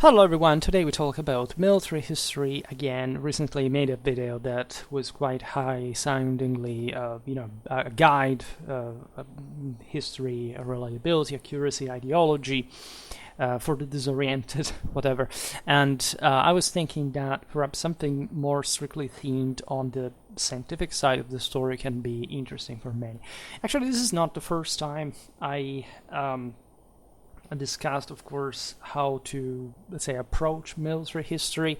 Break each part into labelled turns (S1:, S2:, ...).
S1: Hello everyone, today we talk about military history again. Recently made a video that was quite high soundingly, a guide, history, reliability, accuracy, ideology, for the disoriented, whatever. And I was thinking that perhaps something more strictly themed on the scientific side of the story can be interesting for many. Actually, this is not the first time I discussed, of course, how to, let's say, approach military history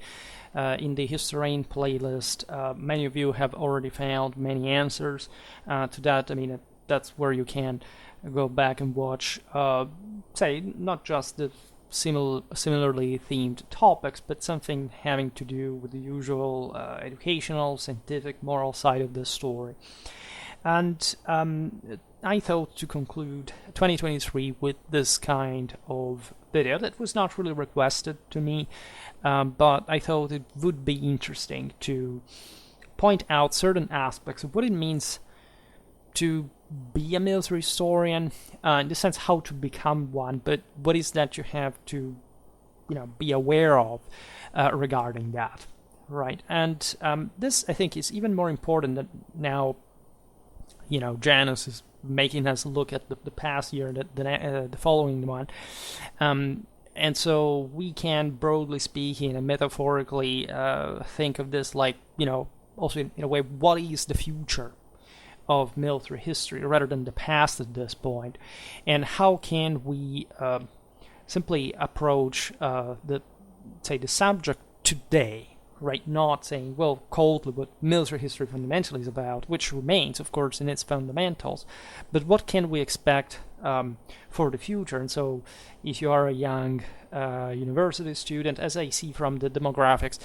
S1: in the Historian playlist. Many of you have already found many answers to that. I mean, that's where you can go back and watch, say, not just the similarly themed topics, but something having to do with the usual educational, scientific, moral side of the story. And I thought to conclude 2023 with this kind of video that was not really requested to me, but I thought it would be interesting to point out certain aspects of what it means to be a military historian, in the sense how to become one, but what is that you have to, be aware of regarding that, right? And this, I think, is even more important that now, Janus is making us look at the past year, the following one. And so we can, broadly speaking and metaphorically, think of this like, also in a way, what is the future of military history rather than the past at this point? And how can we simply approach the subject today? Right, not saying, well, coldly what military history fundamentally is about, which remains, of course, in its fundamentals, but what can we expect for the future? And so, if you are a young university student, as I see from the demographics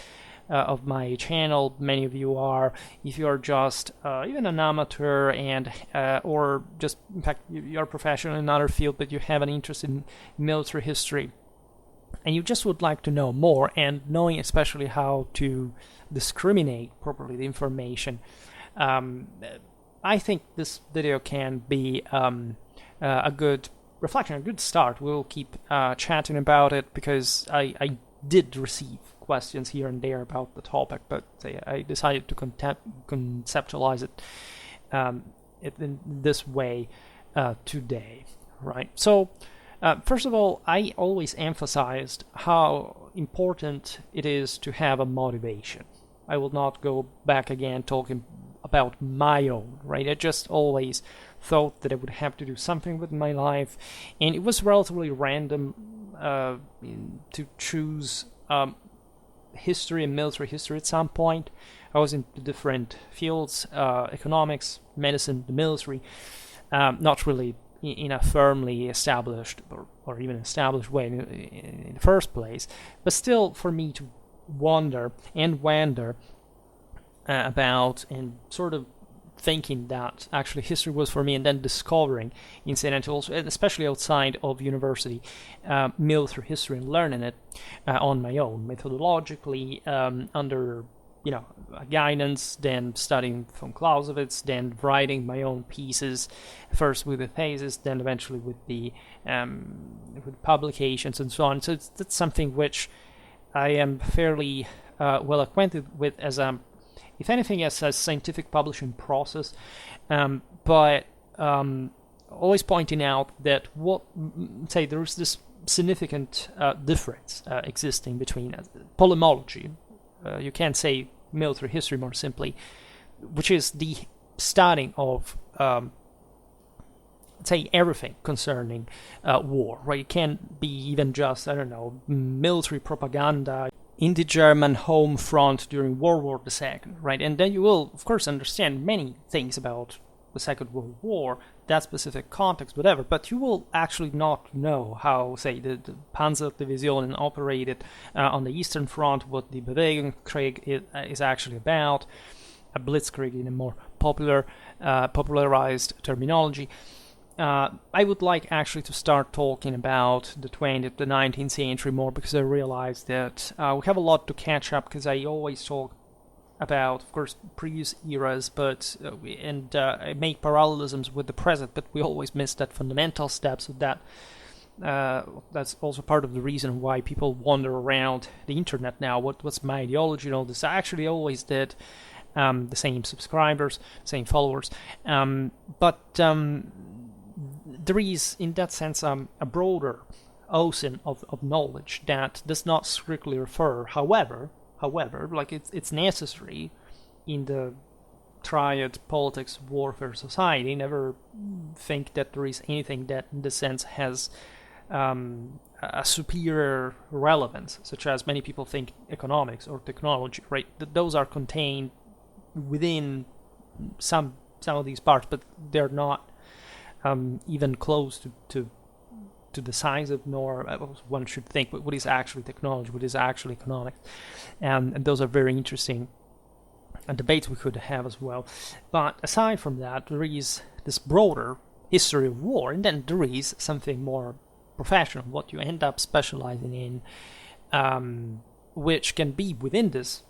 S1: of my channel, many of you are. If you are just even an amateur and or just, in fact, you're a professional in another field, but you have an interest in military history, and you just would like to know more, and knowing especially how to discriminate properly the information, I think this video can be a good reflection, a good start. We'll keep chatting about it because I did receive questions here and there about the topic, but I decided to conceptualize it in this way today, right? So, first of all, I always emphasized how important it is to have a motivation. I will not go back again talking about my own, right? I just always thought that I would have to do something with my life, and it was relatively random to choose history and military history at some point. I was in different fields, economics, medicine, the military, not really in a firmly established or even established way in the first place, but still for me to wander about and sort of thinking that actually history was for me, and then discovering incidentally, and especially outside of university, military history and learning it on my own, methodologically, under guidance, then studying from Clausewitz, then writing my own pieces, first with the thesis, then eventually with the with publications and so on. So that's something which I am fairly well acquainted with as a, if anything, as a scientific publishing process, but always pointing out that there's this significant difference existing between polymology. You can say military history more simply, which is the studying of everything concerning war, right? It can't be even just, military propaganda in the German home front during World War II, right? And then you will, of course, understand many things about the Second World War, that specific context, whatever, but you will actually not know how, say, the Panzerdivision operated on the Eastern Front, what the Bewegungskrieg is actually about, a Blitzkrieg in a more popularized terminology. I would like actually to start talking about the 20th, the 19th century more, because I realized that we have a lot to catch up, because I always talk about, of course, previous eras, but make parallelisms with the present, but we always miss that fundamental step, so that that's also part of the reason why people wander around the internet now. What's my ideology and all this? I actually always did the same subscribers, same followers, but there is, in that sense, a broader ocean of knowledge that does not strictly refer. However, like it's necessary in the triad politics warfare society. Never think that there is anything that in this sense has a superior relevance, such as many people think economics or technology, right? Those are contained within some of these parts, but they're not even close to the size of, nor one should think, what is actually technology, what is actually economics, and those are very interesting debates we could have as well. But aside from that, there is this broader history of war, and then there is something more professional, what you end up specializing in, which can be within this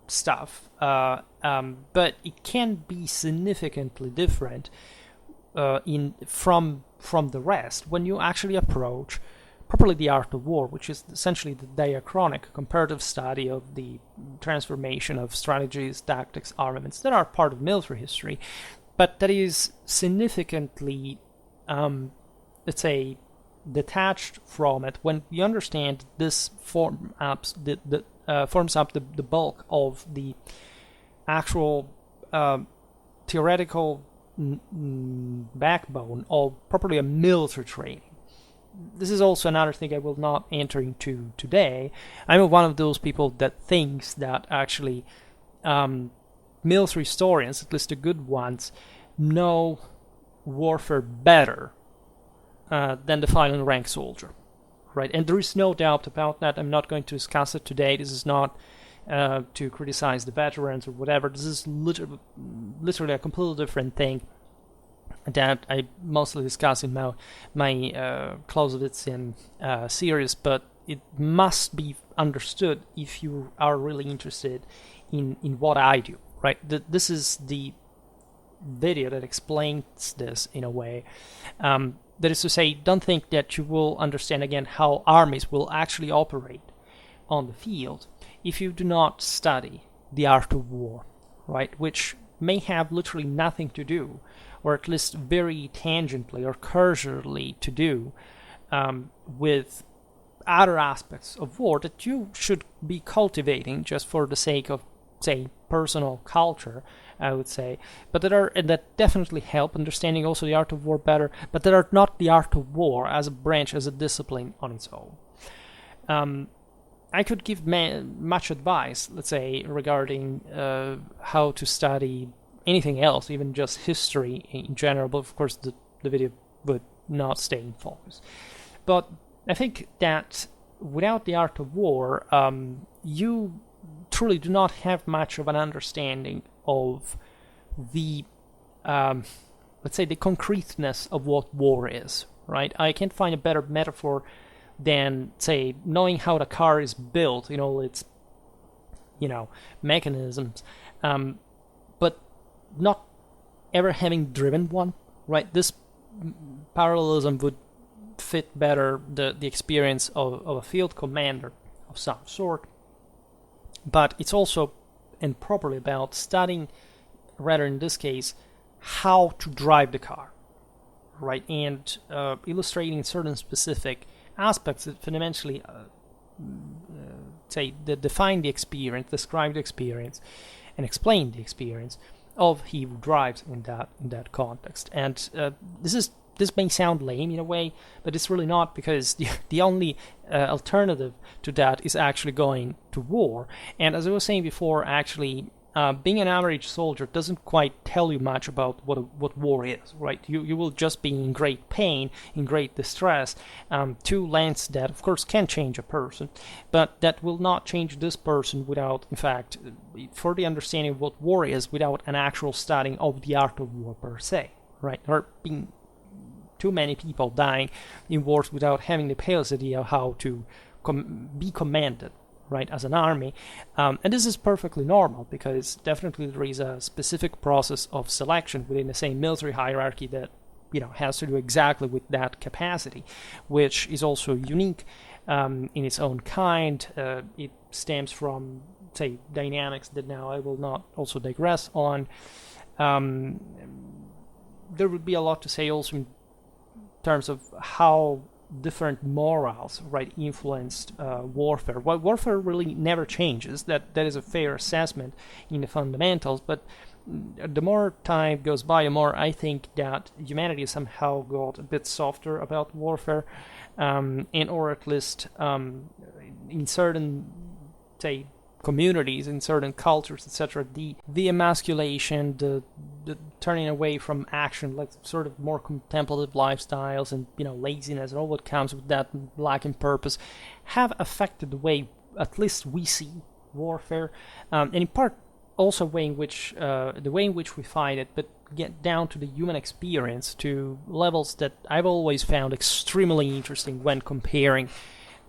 S1: stuff, but it can be significantly different from the rest when you actually approach properly the art of war, which is essentially the diachronic comparative study of the transformation of strategies, tactics, armaments that are part of military history, but that is significantly, let's say, detached from it when you understand this forms up the bulk of the actual theoretical backbone of properly a military training. This is also another thing I will not enter into today. I'm one of those people that thinks that actually military historians, at least the good ones, know warfare better than the final rank soldier, right? And there is no doubt about that. I'm not going to discuss it today. This is not to criticize the veterans or whatever. This is literally a completely different thing that I mostly discuss in my Clausewitzian series, but it must be understood if you are really interested in what I do, right? This is the video that explains this in a way. That is to say, don't think that you will understand again how armies will actually operate on the field if you do not study the art of war, right? Which may have literally nothing to do, or at least very tangentially or cursorily to do with other aspects of war that you should be cultivating just for the sake of, say, personal culture, I would say, but that definitely help understanding also the art of war better, but that are not the art of war as a branch, as a discipline on its own. I could give much advice, let's say, regarding how to study anything else, even just history in general, but of course the video would not stay in focus. But I think that without the art of war, you truly do not have much of an understanding of the, let's say, the concreteness of what war is, right? I can't find a better metaphor than, say, knowing how the car is built, its, mechanisms, but not ever having driven one, right? This parallelism would fit better the experience of a field commander of some sort. But it's also and properly about studying, rather in this case, how to drive the car, right? And illustrating certain specific aspects that fundamentally define the experience, describe the experience, and explain the experience of he who drives in that context. And this may sound lame in a way, but it's really not, because the only alternative to that is actually going to war. And as I was saying before, actually, being an average soldier doesn't quite tell you much about what war is, right? You will just be in great pain, in great distress, to lengths that, of course, can change a person, but that will not change this person without, in fact, for the understanding of what war is, without an actual studying of the art of war per se, right? There are being too many people dying in wars without having the palest idea of how to be commanded, right, as an army. And this is perfectly normal, because definitely there is a specific process of selection within the same military hierarchy that has to do exactly with that capacity, which is also unique in its own kind. It stems from, say, dynamics that now I will not also digress on. There would be a lot to say also in terms of how different morals, right, influenced warfare. Well, warfare really never changes. That is a fair assessment in the fundamentals, but the more time goes by, the more I think that humanity somehow got a bit softer about warfare, or at least in certain, say, communities, in certain cultures, etc., the emasculation, the turning away from action, like sort of more contemplative lifestyles, and laziness and all what comes with that, lacking purpose, have affected the way at least we see warfare, and in part also the way in which we fight it, but get down to the human experience, to levels that I've always found extremely interesting when comparing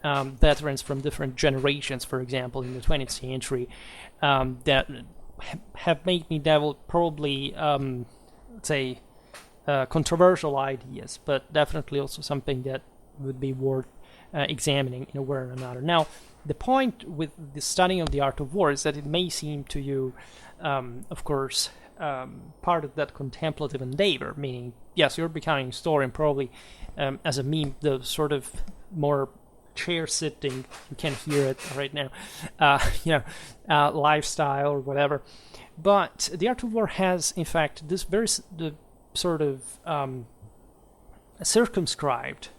S1: veterans from different generations, for example, in the 20th century, that have made me develop probably, say, controversial ideas, but definitely also something that would be worth examining in a way or another. Now, the point with the studying of the art of war is that it may seem to you, of course, part of that contemplative endeavor, meaning, yes, you're becoming a historian probably as a meme, the sort of more chair sitting, you can hear it right now, lifestyle or whatever. But the art of war has, in fact, this very sort of circumscribed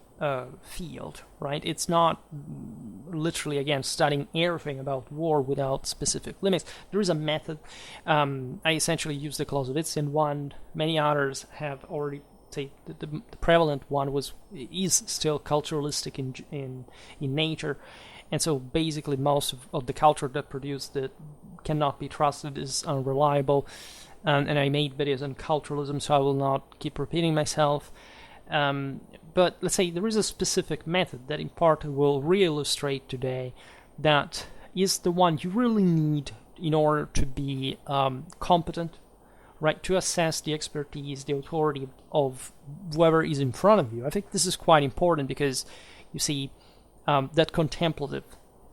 S1: field, right? It's not literally, again, studying everything about war without specific limits. There is a method. I essentially use the Clausewitzian one. Many others have already, say, the prevalent one is still culturalistic in nature, and so basically most of the culture that produced it cannot be trusted, is unreliable, and I made videos on culturalism, so I will not keep repeating myself. But let's say there is a specific method that in part will re-illustrate today, that is the one you really need in order to be competent, right, to assess the expertise, the authority of whoever is in front of you. I think this is quite important because, you see, that contemplative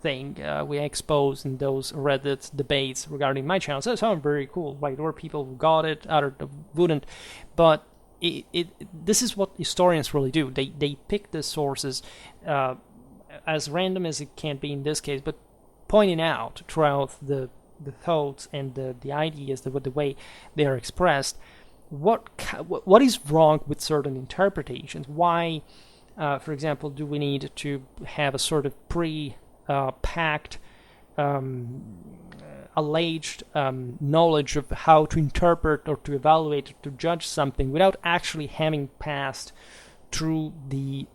S1: thing we exposed in those Reddit debates regarding my channel. So it sounded very cool, right? There were people who got it, others wouldn't, but this is what historians really do. They pick the sources as random as it can be in this case, but pointing out throughout the thoughts and the ideas, the way they are expressed, what is wrong with certain interpretations. Why, for example, do we need to have a sort of pre-packed alleged knowledge of how to interpret or to evaluate or to judge something without actually having passed through the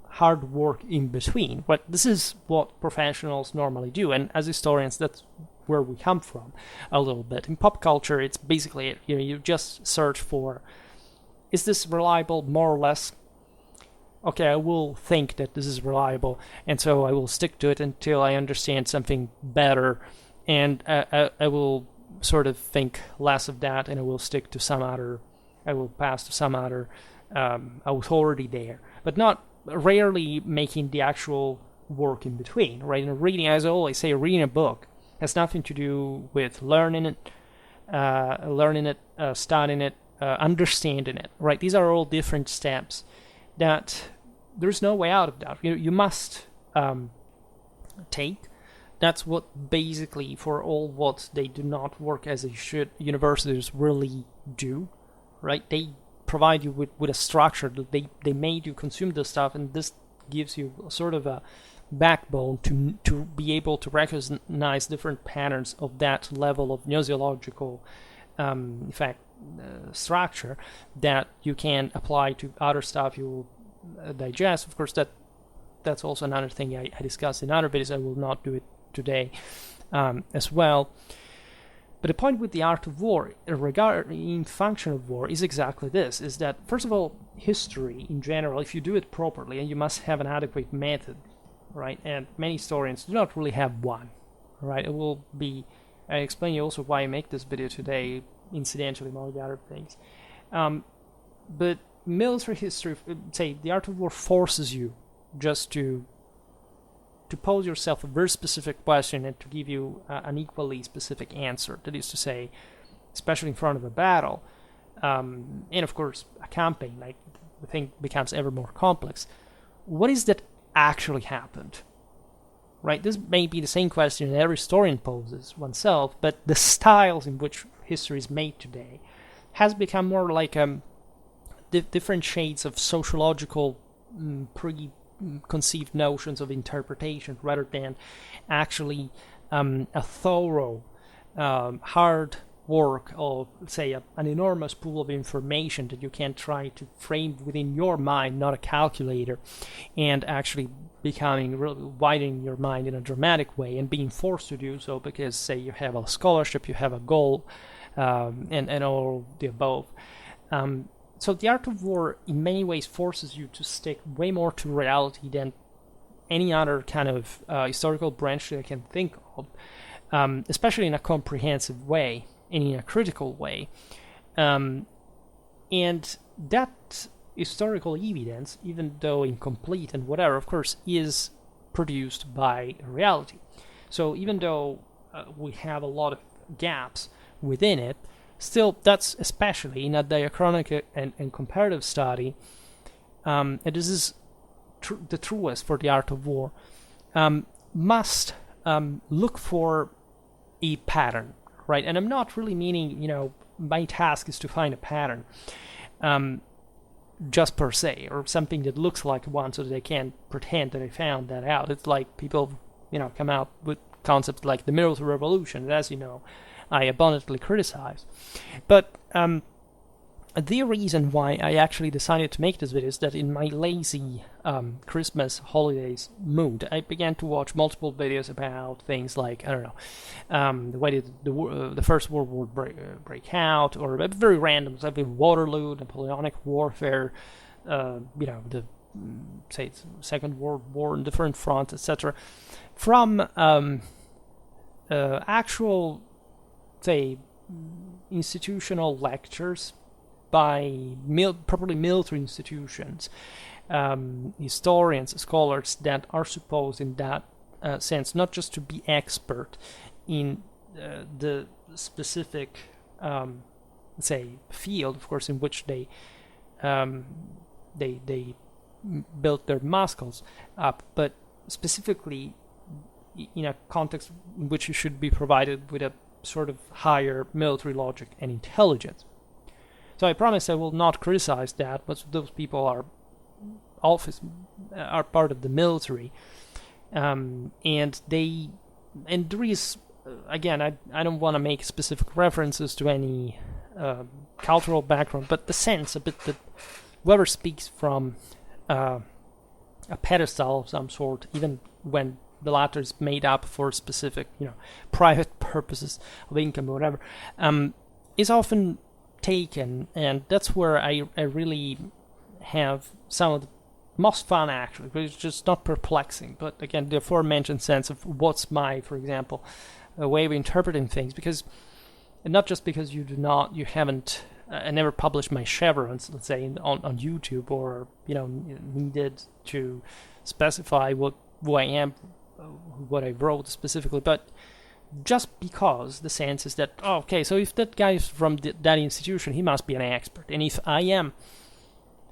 S1: hard work in between? But this is what professionals normally do, and as historians, that's where we come from a little bit. In pop culture, it's basically, you just search for, is this reliable, more or less? Okay, I will think that this is reliable, and so I will stick to it until I understand something better, and I will sort of think less of that, and I will stick to some other, I will pass to some other authority there, but not rarely making the actual work in between, right? And reading, as I always say, reading a book has nothing to do with learning it, studying it, understanding it, right? These are all different steps that there's no way out of that. You must take. That's what basically, for all what they do not work as they should, universities really do, right? They provide you with a structure that they made you consume this stuff, and this gives you sort of a backbone to be able to recognize different patterns of that level of gnosiological in fact structure that you can apply to other stuff you will digest. Of course, that's also another thing I discussed in other videos. I will not do it today as well. But the point with the art of war, in function of war, is exactly this, is that, first of all, history in general, if you do it properly, and you must have an adequate method, right? And many historians do not really have one, right? I explain you also why I make this video today, incidentally, among the other things. But military history, say the art of war, forces you just to pose yourself a very specific question and to give you an equally specific answer. That is to say, especially in front of a battle, and of course a campaign, like the thing becomes ever more complex. What is that actually happened? Right? This may be the same question that every historian poses oneself, but the styles in which history is made today has become more like different shades of sociological preconceived notions of interpretation rather than actually a thorough, hard work of, say, an enormous pool of information that you can try to frame within your mind, not a calculator, and actually becoming really widening your mind in a dramatic way and being forced to do so because, say, you have a scholarship, you have a goal, and all the above. So the art of war in many ways forces you to stick way more to reality than any other kind of historical branch that I can think of, especially in a comprehensive way and in a critical way. And that historical evidence, even though incomplete and whatever, of course, is produced by reality. So even though we have a lot of gaps within it, still, that's especially in a diachronic and comparative study, and this is the truest for the art of war, must look for a pattern, right? And I'm not really meaning, my task is to find a pattern, just per se, or something that looks like one so that I can pretend that I found that out. It's like people, come out with concepts like the military revolution, and as you know, I abundantly criticize. But the reason why I actually decided to make this video is that in my lazy Christmas holidays mood, I began to watch multiple videos about things like, I don't know, the way did the First World War break out, or very random stuff like Waterloo, Napoleonic warfare, the say Second World War in different fronts, etc. From actual, say, institutional lectures by properly military institutions, historians, scholars that are supposed in that sense not just to be expert in the specific, say, field, of course, in which they built their muscles up, but specifically in a context in which you should be provided with a sort of higher military logic and intelligence. So I promise I will not criticize that, but those people are part of the military, and there is, again, I don't want to make specific references to any cultural background, but the sense a bit that whoever speaks from a pedestal of some sort, even when the latter is made up for specific, private purposes of income or whatever, is often taken, and that's where I really have some of the most fun, actually, but it's just not perplexing. But again, the aforementioned sense of what's my, for example, a way of interpreting things, because, and not just because you haven't, I never published my chevrons, let's say, on YouTube, or needed to specify who I am, what I wrote specifically, but just because the sense is that, so if that guy is from that institution, he must be an expert, and if I am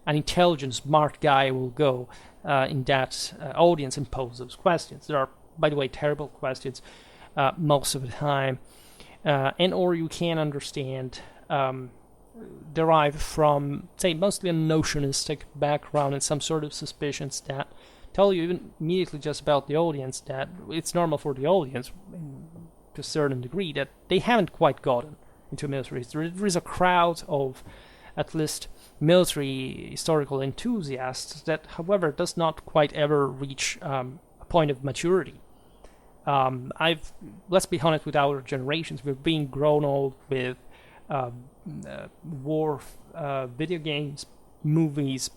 S1: an intelligent, smart guy, I will go in that audience and pose those questions. There are, by the way, terrible questions most of the time, and or you can understand, derive from, say, mostly a notionistic background and some sort of suspicions that tell you even immediately just about the audience that it's normal for the audience to a certain degree that they haven't quite gotten into military history. There is a crowd of at least military historical enthusiasts that, however, does not quite ever reach a point of maturity. Let's be honest, with our generations, we're being grown old with war, video games, movies.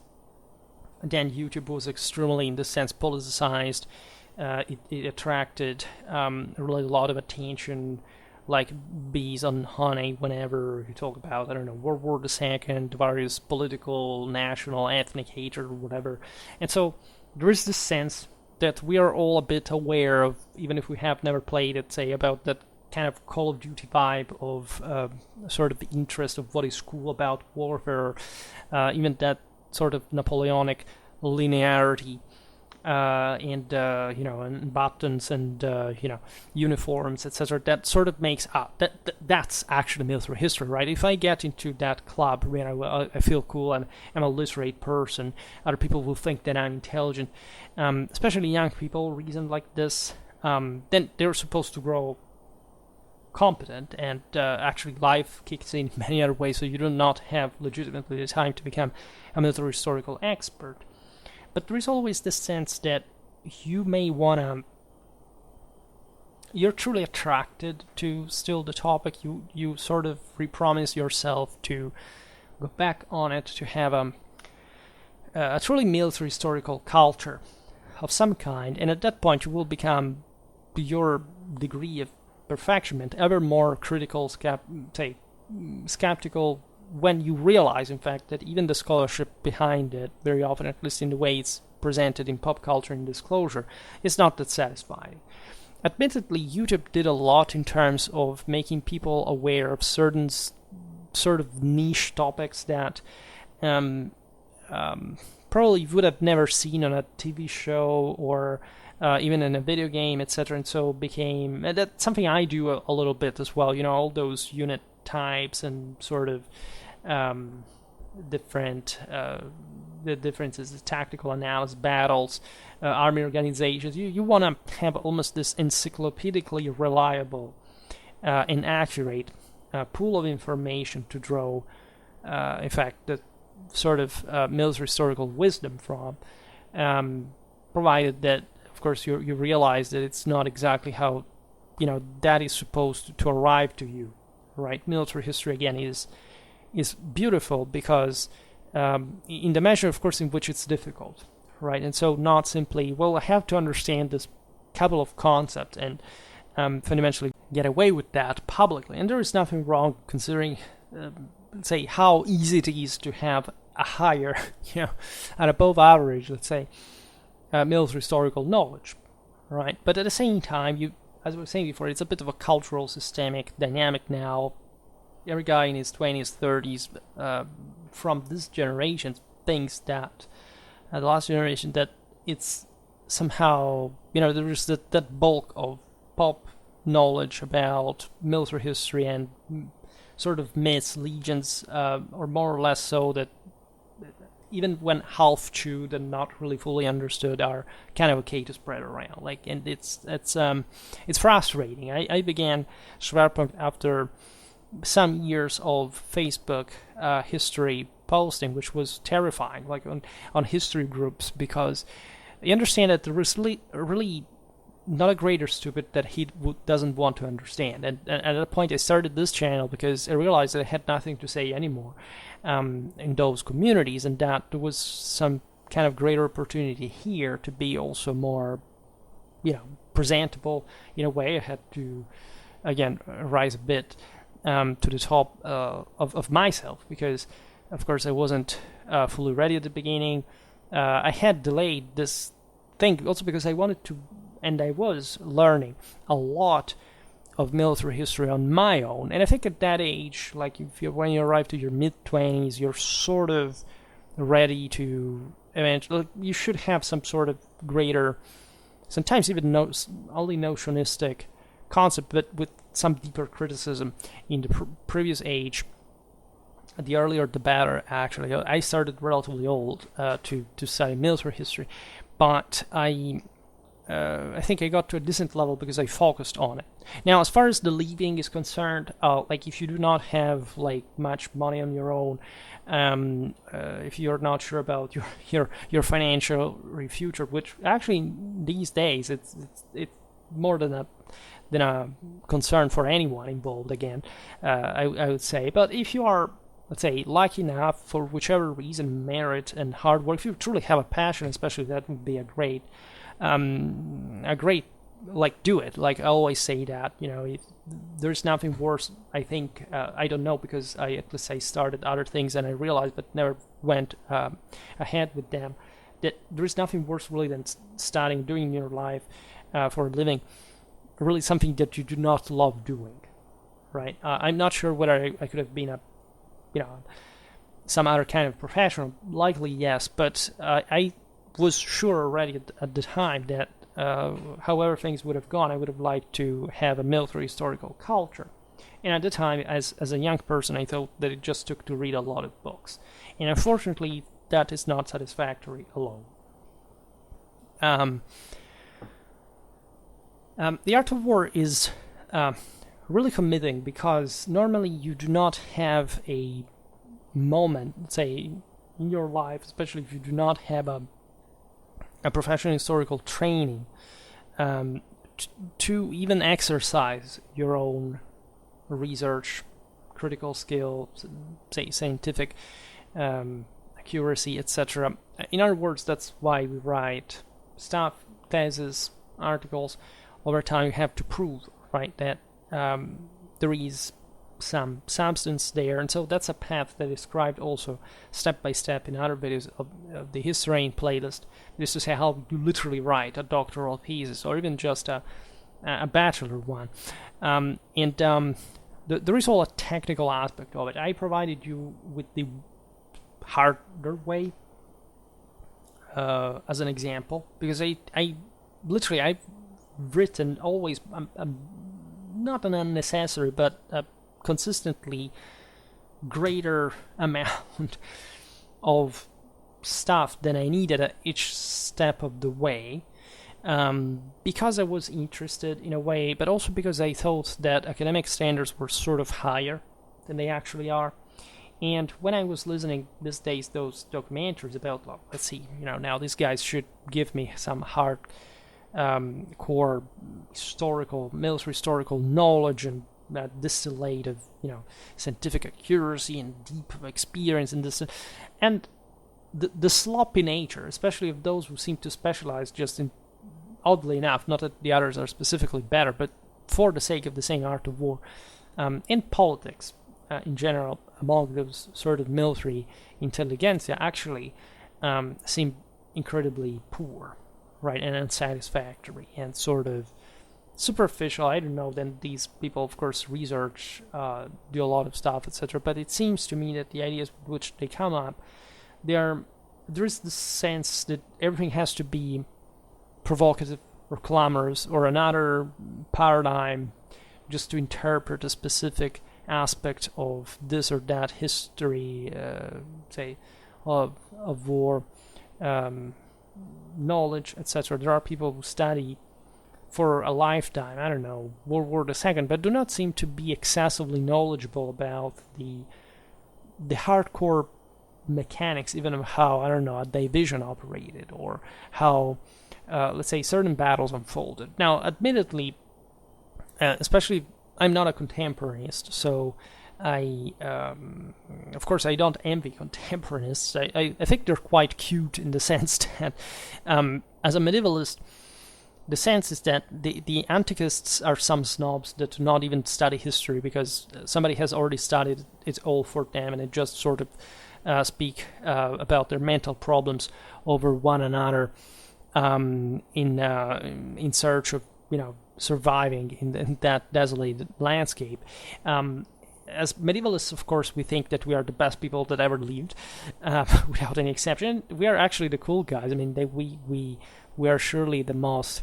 S1: Then YouTube was extremely, in this sense, politicized. It attracted really a lot of attention like bees on honey whenever you talk about, I don't know, World War II, various political, national, ethnic hatred or whatever. And so there is this sense that we are all a bit aware of, even if we have never played it, say, about that kind of Call of Duty vibe of sort of the interest of what is cool about warfare, even that sort of Napoleonic linearity, and buttons and uniforms, etc. That sort of makes that's actually military history, right? If I get into that club, I feel cool and I'm a literate person, other people will think that I'm intelligent, especially young people reason like this, then they're supposed to grow competent, and actually life kicks in many other ways, so you do not have legitimately the time to become a military historical expert. But there is always this sense that you may you're truly attracted to still the topic, you sort of repromise yourself to go back on it, to have a truly military historical culture of some kind, and at that point you will become, your degree of perfectionment, ever more critical, skeptical, when you realize, in fact, that even the scholarship behind it, very often, at least in the way it's presented in pop culture and disclosure, is not that satisfying. Admittedly, YouTube did a lot in terms of making people aware of certain sort of niche topics that probably you would have never seen on a TV show or even in a video game, etc. And so became, that's something I do a little bit as well, all those unit types and sort of different the differences, the tactical analysis, battles, army organizations. You want to have almost this encyclopedically reliable and accurate pool of information to draw, in fact, the sort of military historical wisdom from, provided that, of course, you realize that it's not exactly how that is supposed to arrive to you, right? Military history, again, is beautiful because in the measure, of course, in which it's difficult, right? And so not simply, well, I have to understand this couple of concepts and fundamentally get away with that publicly. And there is nothing wrong considering, say, how easy it is to have a higher, an above average, let's say, military historical knowledge, right? But at the same time, as I was saying before, it's a bit of a cultural, systemic dynamic now. Every guy in his 20s, 30s, from this generation thinks that, the last generation, that it's somehow, there is that bulk of pop knowledge about military history and sort of myths, legends, or more or less so, that even when half chewed and not really fully understood, are kind of okay to spread around. And it's frustrating. I began Schwerpunkt after some years of Facebook history posting, which was terrifying, on history groups, because you understand that there is really not a greater stupid that he doesn't want to understand. And at that point, I started this channel because I realized that I had nothing to say anymore in those communities, and that there was some kind of greater opportunity here to be also more, presentable in a way. I had to, again, rise a bit to the top of myself, because, of course, I wasn't fully ready at the beginning. I had delayed this thing also because I wanted to, and I was learning a lot of military history on my own. And I think at that age, when you arrive to your mid-20s, you're sort of ready to eventually, you should have some sort of greater, sometimes even only notionistic concept, but with some deeper criticism. In the previous age, the earlier the better, actually. I started relatively old to study military history, but I think I got to a decent level because I focused on it. Now, as far as the leaving is concerned, if you do not have much money on your own, if you're not sure about your financial future, which actually these days it's more than a concern for anyone involved. Again, I would say, but if you are, let's say, lucky enough for whichever reason, merit and hard work, if you truly have a passion, especially, that would be a great like do it. Like I always say that, there's nothing worse. I think I don't know, because I started other things and I realized, but never went ahead with them. That there's nothing worse really than starting doing in your life for a living, really something that you do not love doing, right? I'm not sure whether I could have been some other kind of professional. Likely yes, but I was sure already at the time that however things would have gone, I would have liked to have a military historical culture. And at the time, as a young person, I thought that it just took to read a lot of books. And unfortunately, that is not satisfactory alone. The art of war is really committing, because normally you do not have a moment, say, in your life, especially if you do not have a professional historical training, to even exercise your own research, critical skill, say scientific accuracy, etc. In other words, that's why we write stuff, theses, articles. Over time, you have to prove, right, that there is some substance there, and so that's a path that is described also step by step in other videos of the Historian playlist. This is how you literally write a doctoral thesis, or even just a bachelor one. There is all a technical aspect of it. I provided you with the harder way as an example, because I've written always not an unnecessary, but consistently greater amount of stuff than I needed at each step of the way, because I was interested in a way, but also because I thought that academic standards were sort of higher than they actually are. And when I was listening these days those documentaries about, well, let's see, now these guys should give me some hard core military historical knowledge and distillate of scientific accuracy and deep experience in this, and the sloppy nature, especially of those who seem to specialize just in, oddly enough, not that the others are specifically better, but for the sake of the same art of war, in politics in general, among those sort of military intelligentsia, actually seem incredibly poor, right, and unsatisfactory and sort of superficial. I don't know. Then these people, of course, research, do a lot of stuff, etc. But it seems to me that the ideas with which they come up, there is the sense that everything has to be provocative or clamorous or another paradigm just to interpret a specific aspect of this or that history, say, of war, knowledge, etc. There are people who study for a lifetime, I don't know, World War II, but do not seem to be excessively knowledgeable about the hardcore mechanics, even of how, I don't know, a division operated, or how, let's say, certain battles unfolded. Now, admittedly, especially, I'm not a contemporaneist, so of course, I don't envy contemporaneous. I think they're quite cute in the sense that, as a medievalist, the sense is that the antiquists are some snobs that do not even study history because somebody has already studied it all for them, and it just sort of speak about their mental problems over one another in search of surviving in that desolated landscape. As medievalists, of course, we think that we are the best people that ever lived, without any exception. We are actually the cool guys. I mean, we are surely the most,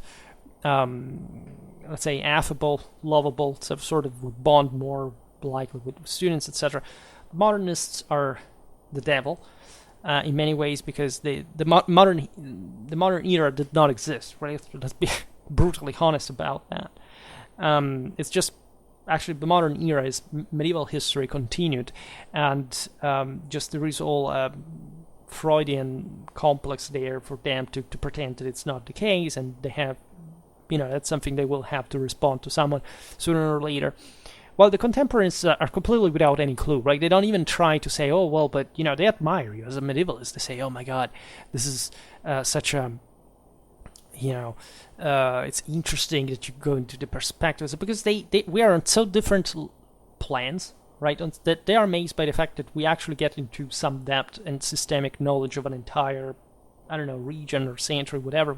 S1: let's say, affable, lovable, sort of bond more likely with students, etc. Modernists are the devil in many ways, because the modern era did not exist. Right? Let's be brutally honest about that. It's just, actually, the modern era is medieval history continued, and just there is all Freudian complex there for them to pretend that it's not the case, and they have, that's something they will have to respond to someone sooner or later. While the contemporaries are completely without any clue, right? They don't even try to say, oh, well, but, they admire you as a medievalist. They say, oh my God, this is such a it's interesting that you go into the perspectives, because we are on so different plans, right? That they are amazed by the fact that we actually get into some depth and systemic knowledge of an entire, I don't know, region or century, whatever,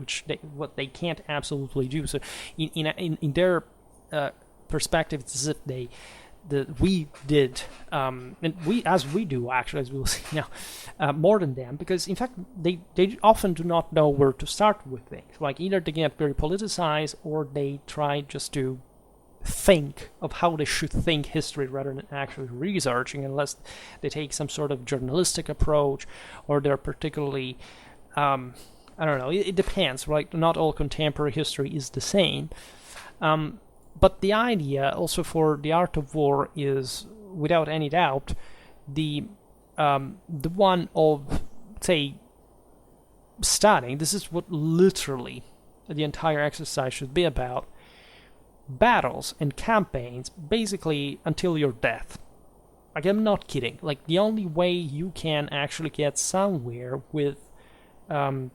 S1: what they can't absolutely do. So in their perspective, it's as if we did, and we do actually, as we will see now, more than them, because in fact they often do not know where to start with things. Like either they get very politicized, or they try just to think of how they should think history rather than actually researching, unless they take some sort of journalistic approach, or they're particularly I don't know, it depends, right? Not all contemporary history is the same. But the idea also for the art of war is, without any doubt, the one of, say, studying. This is what literally the entire exercise should be about. Battles and campaigns, basically until your death. Like, I'm not kidding. Like, the only way you can actually get somewhere with, say,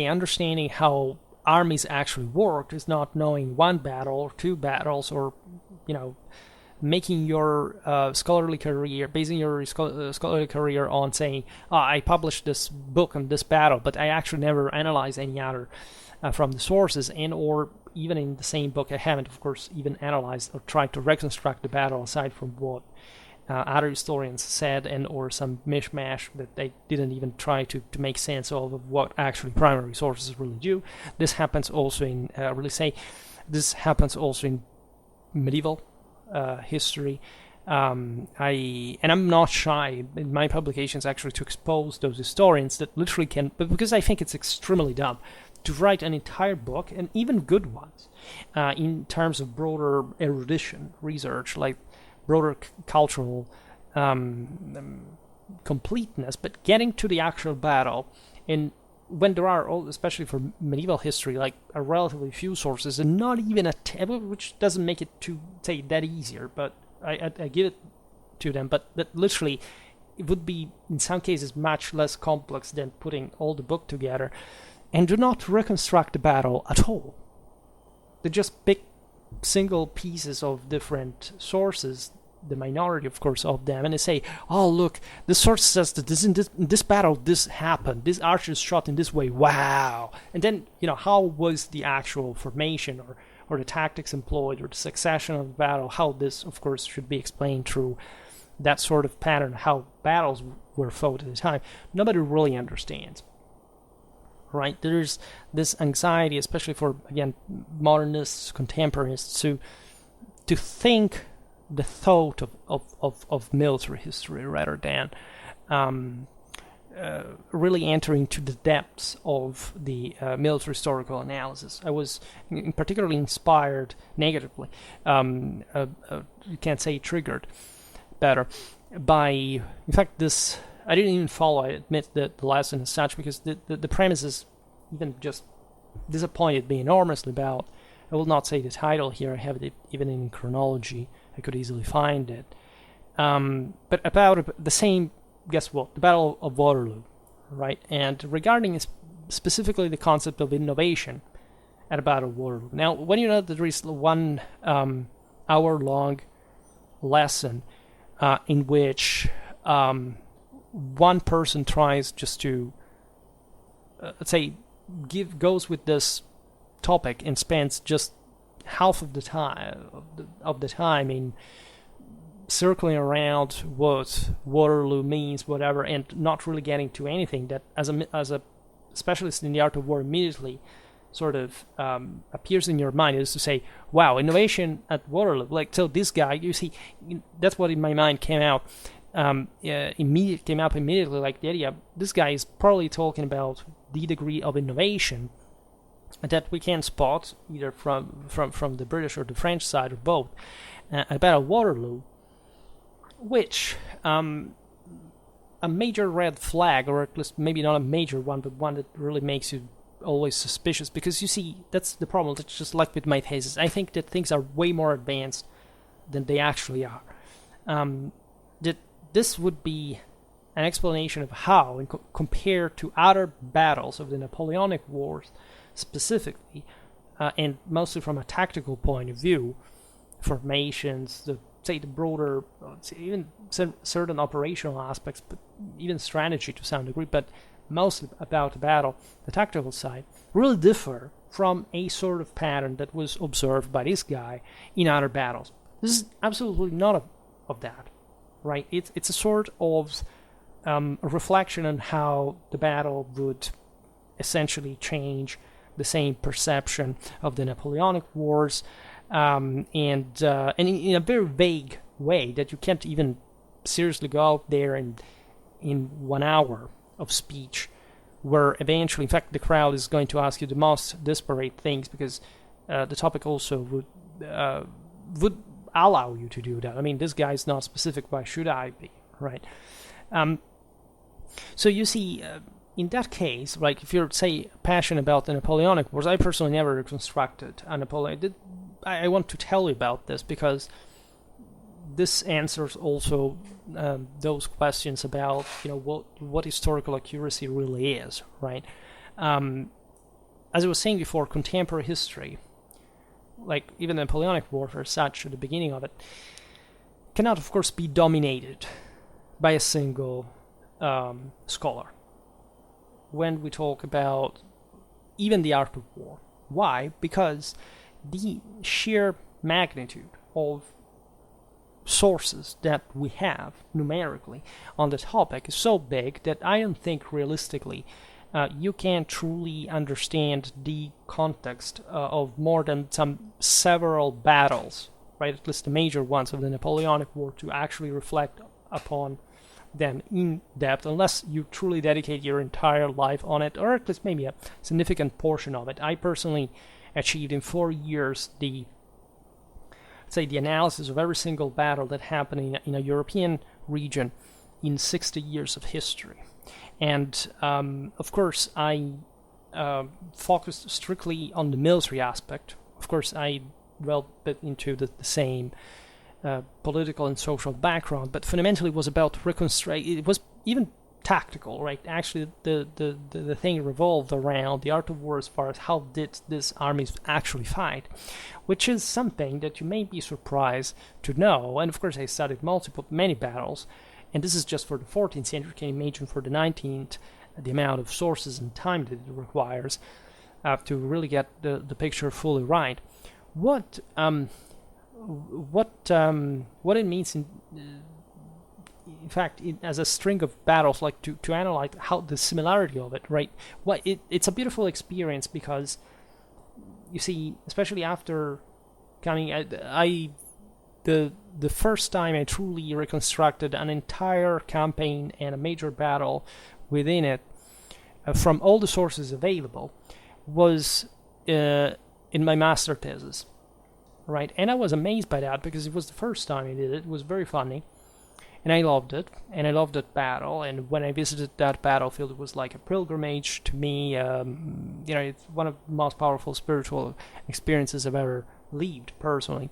S1: understanding how armies actually worked is not knowing one battle or two battles, or making your scholarly career, basing your scholarly career on saying, I published this book on this battle, but I actually never analyzed any other from the sources, and or even in the same book I haven't, of course, even analyzed or tried to reconstruct the battle aside from what other historians said, and or some mishmash that they didn't even try to make sense of what actually primary sources really do. This happens also in this happens also in medieval history. I'm not shy in my publications actually to expose those historians that literally can, but because I think it's extremely dumb to write an entire book, and even good ones, in terms of broader erudition research, like broader cultural completeness, but getting to the actual battle, and when there are, especially for medieval history, like a relatively few sources, and not even which doesn't make it to say that easier, but I give it to them, but that literally it would be in some cases much less complex than putting all the book together, and do not reconstruct the battle at all. They just pick single pieces of different sources, the minority, of course, of them, and they say, oh, look, this source says that in this battle, this happened, this archer shot in this way, wow. And then, how was the actual formation, or the tactics employed, or the succession of the battle, how this, of course, should be explained through that sort of pattern, how battles were fought at the time. Nobody really understands. Right, there's this anxiety, especially for, again, modernists, contemporaries, to think the thought of military history rather than really entering to the depths of the military historical analysis. I was particularly inspired negatively, you can't say triggered, better, by, in fact, this. I didn't even follow, I admit, the lesson as such, because the premises even just disappointed me enormously about. I will not say the title here, I have it even in chronology, I could easily find it. But about the same, guess what, the Battle of Waterloo, right? And regarding specifically the concept of innovation at the Battle of Waterloo. Now, when you know that there is 1 hour-long lesson in which one person tries just to, let's say, goes with this topic and spends just half of the time in circling around what Waterloo means, whatever, and not really getting to anything that, as a specialist in the art of war, immediately sort of appears in your mind, is to say, wow, innovation at Waterloo. Like, so this guy, you see, that's what in my mind came out. Came up immediately, like the idea, this guy is probably talking about the degree of innovation that we can spot either from the British or the French side, or both, about Waterloo, which a major red flag, or at least maybe not a major one, but one that really makes you always suspicious, because you see, that's the problem. That's just like with my thesis. I think that things are way more advanced than they actually are. That this would be an explanation of how, and compared to other battles of the Napoleonic Wars specifically, and mostly from a tactical point of view, formations, the broader, even certain operational aspects, but even strategy to some degree, but mostly about the battle, the tactical side, really differ from a sort of pattern that was observed by this guy in other battles. This is absolutely none of that, right? It's a sort of a reflection on how the battle would essentially change the same perception of the Napoleonic Wars, and in a very vague way that you can't even seriously go out there and in 1 hour of speech, where eventually, in fact, the crowd is going to ask you the most disparate things, because the topic also would allow you to do that. I mean, this guy is not specific. Why should I be, right? So you see, in that case, like if you're, say, passionate about the Napoleonic Wars, I personally never reconstructed a Napoleon. I want to tell you about this because this answers also those questions about, what historical accuracy really is, right? As I was saying before, contemporary history, like even the Napoleonic Warfare as such at the beginning of it, cannot, of course, be dominated by a single scholar. When we talk about even the art of war. Why? Because the sheer magnitude of sources that we have numerically on the topic is so big that I don't think realistically you can truly understand the context of more than several battles, right? At least the major ones of the Napoleonic War, to actually reflect upon them in depth, unless you truly dedicate your entire life on it, or at least maybe a significant portion of it. I personally achieved in 4 years the analysis of every single battle that happened in a European region in 60 years of history. And of course, I focused strictly on the military aspect. Of course, I dwelled a bit into the same political and social background, but fundamentally it was about reconstruct. It was even tactical, right? Actually, the thing revolved around the art of war as far as how did these armies actually fight, which is something that you may be surprised to know. And of course, I studied many battles, and this is just for the 14th century. Can you imagine for the 19th the amount of sources and time that it requires to really get the picture fully right? What it means in fact, as a string of battles, like to analyze how the similarity of it, right? It's a beautiful experience because, you see, especially after coming, the first time I truly reconstructed an entire campaign and a major battle within it from all the sources available was in my master thesis, right? And I was amazed by that because it was the first time I did it. It was very funny. And I loved it, and I loved that battle. And when I visited that battlefield, it was like a pilgrimage to me. It's one of the most powerful spiritual experiences I've ever lived, personally.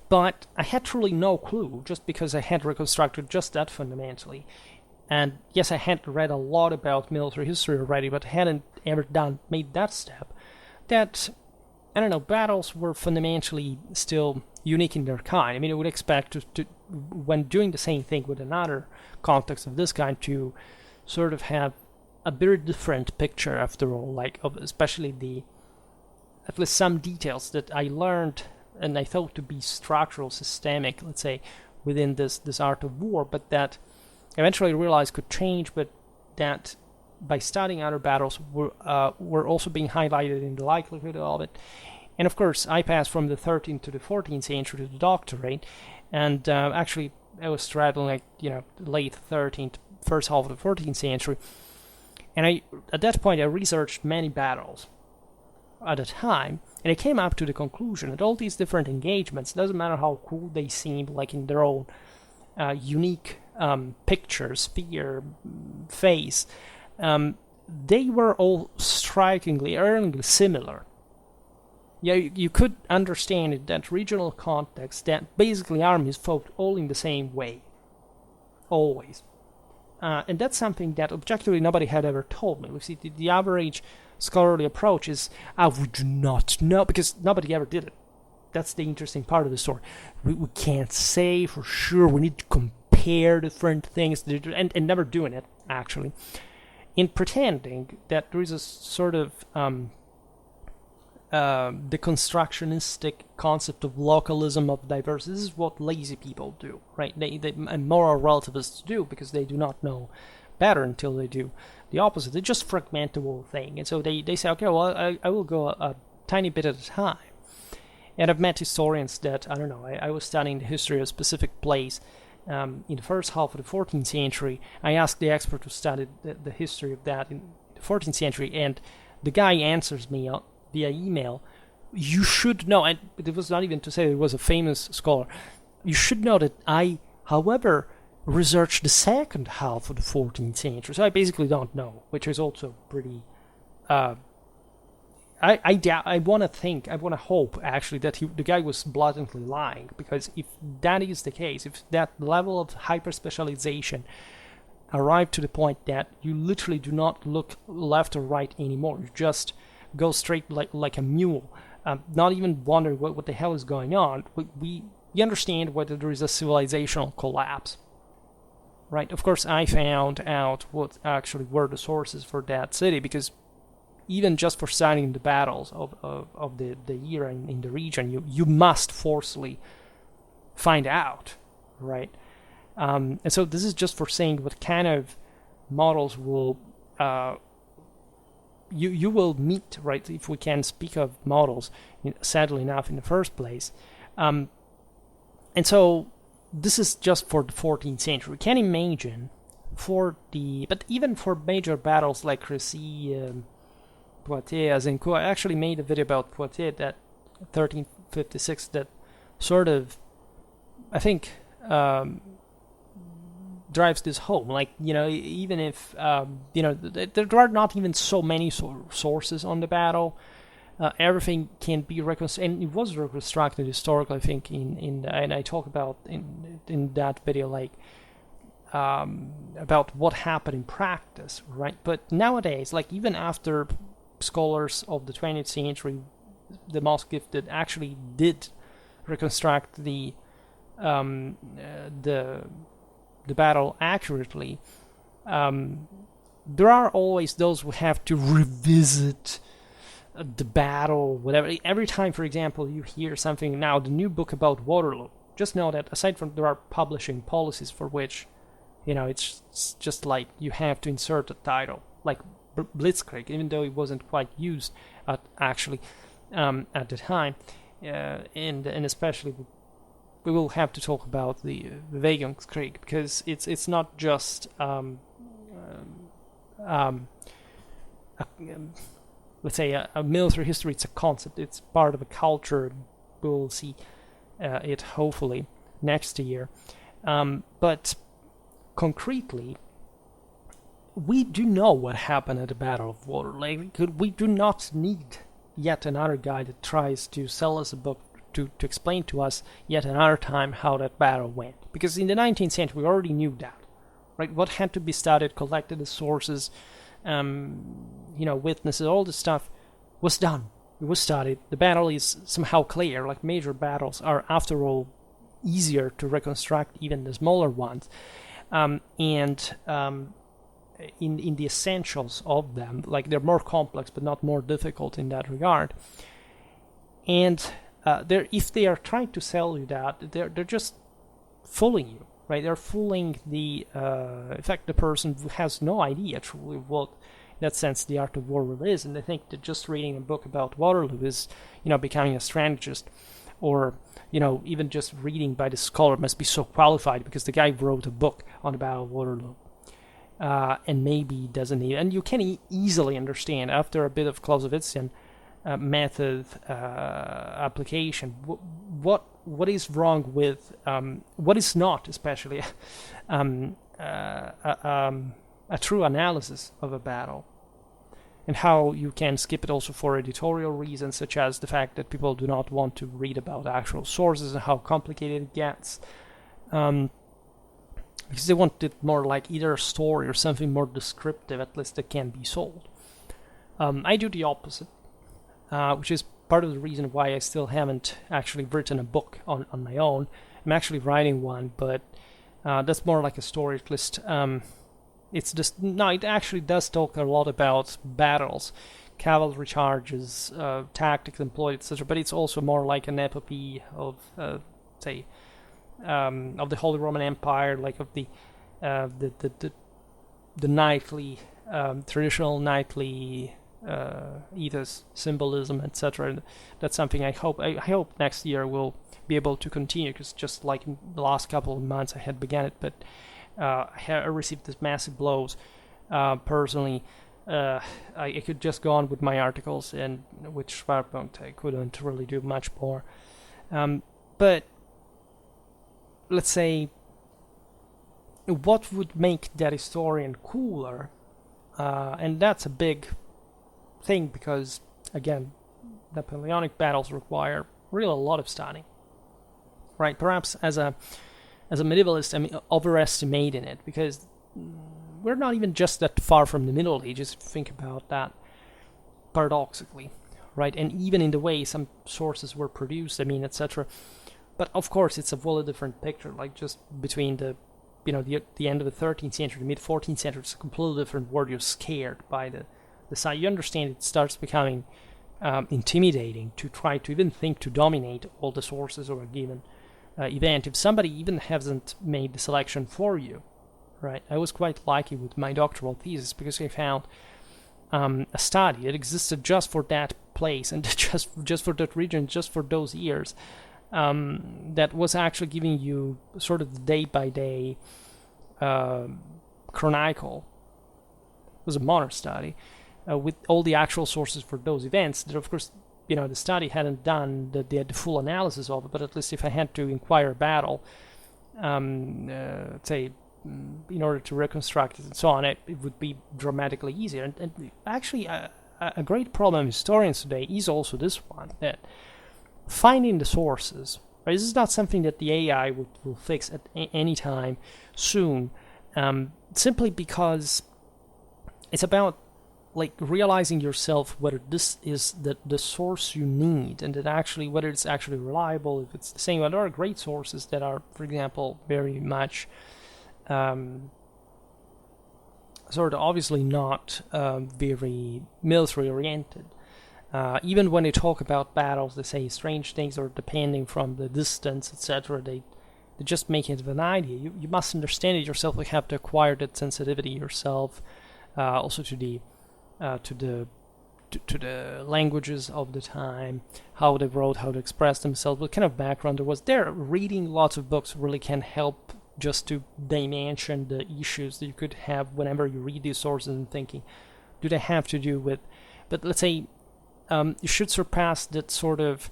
S1: But I had truly no clue, just because I had reconstructed just that fundamentally. And yes, I had read a lot about military history already, but hadn't ever made that step. That, I don't know, battles were fundamentally still unique in their kind. I mean, I would expect to when doing the same thing with another context of this kind, to sort of have a very different picture after all, like of especially at least some details that I learned and I thought to be structural, systemic, let's say, within this art of war, but that eventually I realized could change, but that by studying other battles were also being highlighted in the likelihood of it. And of course, I passed from the 13th to the 14th century to the doctorate, and actually I was straddling late 13th, first half of the 14th century. And at that point I researched many battles at a time, and I came up to the conclusion that all these different engagements, doesn't matter how cool they seem, like in their own unique picture, sphere, phase, they were all strikingly similar. Yeah, you could understand in that regional context that basically armies fought all in the same way, always. And that's something that objectively nobody had ever told me. We see the average scholarly approach is, we do not know, because nobody ever did it. That's the interesting part of the story. We can't say for sure. We need to compare different things, and never doing it, actually. In pretending that there is a sort of deconstructionistic concept of localism of diversity. This is what lazy people do, right? And moral relativists do, because they do not know better until they do the opposite. They just fragment the whole thing. And so they say, okay, well, I will go a tiny bit at a time. And I've met historians that, I don't know, I was studying the history of a specific place in the first half of the 14th century. I asked the expert who studied the history of that in the 14th century, and the guy answers me via email, you should know, and it was not even to say he was a famous scholar, you should know that I, however, researched the second half of the 14th century, so I basically don't know, which is also pretty, I want to hope, actually, that the guy was blatantly lying, because if that is the case, if that level of hyper-specialization arrived to the point that you literally do not look left or right anymore, you just go straight like a mule, not even wondering what the hell is going on, we understand whether there is a civilizational collapse. Right? Of course, I found out what actually were the sources for that city, because even just for studying the battles of the era in the region, you must forcefully find out, right? And so this is just for saying what kind of models will you will meet, right? If we can speak of models, sadly enough, in the first place. And so this is just for the 14th century. We can imagine but even for major battles like Crécy, Poitiers, Azincourt. I actually made a video about Poitiers, that 1356, that sort of, I think, drives this home. Like, even if, there are not even so many sources on the battle, everything can be reconstructed, and it was reconstructed historically, I think, and I talk about in that video, like, about what happened in practice, right? But nowadays, like, even after scholars of the 20th century, the most gifted, actually did reconstruct the battle accurately, there are always those who have to revisit the battle, whatever. Every time, for example, you hear something, now the new book about Waterloo, just know that aside from there are publishing policies for which, it's just like you have to insert a title, like Blitzkrieg, even though it wasn't quite used at the time, and especially we will have to talk about the Bewegungskrieg, because it's not just let's say a military history. It's a concept. It's part of a culture. We'll see it hopefully next year, but concretely, we do know what happened at the Battle of Waterloo. Like, we do not need yet another guy that tries to sell us a book to explain to us yet another time how that battle went. Because in the 19th century, we already knew that, right? What had to be studied, collected as sources, witnesses, all this stuff was done. It was studied. The battle is somehow clear. Like, major battles are, after all, easier to reconstruct, even the smaller ones. In the essentials of them, like, they're more complex but not more difficult in that regard. And if they are trying to sell you that, they're just fooling you, right? They're fooling the person who has no idea truly what, in that sense, the art of war really is, and they think that just reading a book about Waterloo is, becoming a strategist, or even just reading by the scholar must be so qualified because the guy wrote a book on the Battle of Waterloo. And maybe doesn't need, and you can easily understand after a bit of Clausewitzian method application what is wrong with what is not, especially a true analysis of a battle, and how you can skip it also for editorial reasons, such as the fact that people do not want to read about actual sources and how complicated it gets. because they want it more like either a story or something more descriptive, at least that can be sold. I do the opposite, which is part of the reason why I still haven't actually written a book on my own. I'm actually writing one, but that's more like a story, at least. It's just, no, it actually does talk a lot about battles, cavalry charges, tactics employed, etc. But it's also more like an epopee of, say, of the Holy Roman Empire, like of the knightly, traditional knightly ethos, symbolism, etc. That's something I hope next year we'll be able to continue, because just like in the last couple of months I had begun it, but I received these massive blows personally. I could just go on with my articles, and with Schwerpunkt I couldn't really do much more. But let's say, what would make that historian cooler? And that's a big thing, because again, Napoleonic battles require really a lot of studying, right? Perhaps as a medievalist, I'm overestimating it, because we're not even just that far from the Middle Ages, if you think about that paradoxically, right? And even in the way some sources were produced, etc. But of course, it's a wholly different picture. Like just between the end of the 13th century, the mid 14th century, it's a completely different world. You're scared by the side. You understand it starts becoming intimidating to try to even think to dominate all the sources of a given event, if somebody even hasn't made the selection for you, right? I was quite lucky with my doctoral thesis, because I found a study that existed just for that place and just for that region, just for those years, that was actually giving you sort of the day-by-day chronicle. It was a modern study with all the actual sources for those events that, of course, the study hadn't done the full analysis of it, but at least if I had to inquire a battle, say, in order to reconstruct it and so on, it would be dramatically easier. And actually, a great problem historians today is also this one, that finding the sources, right? This is not something that the AI will fix at any time soon, simply because it's about like realizing yourself whether this is the source you need, and that actually whether it's actually reliable, if it's the same. There are great sources that are, for example, very much sort of obviously not very military oriented. Even when they talk about battles, they say strange things, or depending from the distance, etc. They just make it an idea. You must understand it yourself. You have to acquire that sensitivity yourself, also to the languages of the time, how they wrote, how to express themselves, what kind of background there was. Reading lots of books really can help just to dimension the issues that you could have whenever you read these sources and thinking, do they have to do with... But let's say you should surpass that sort of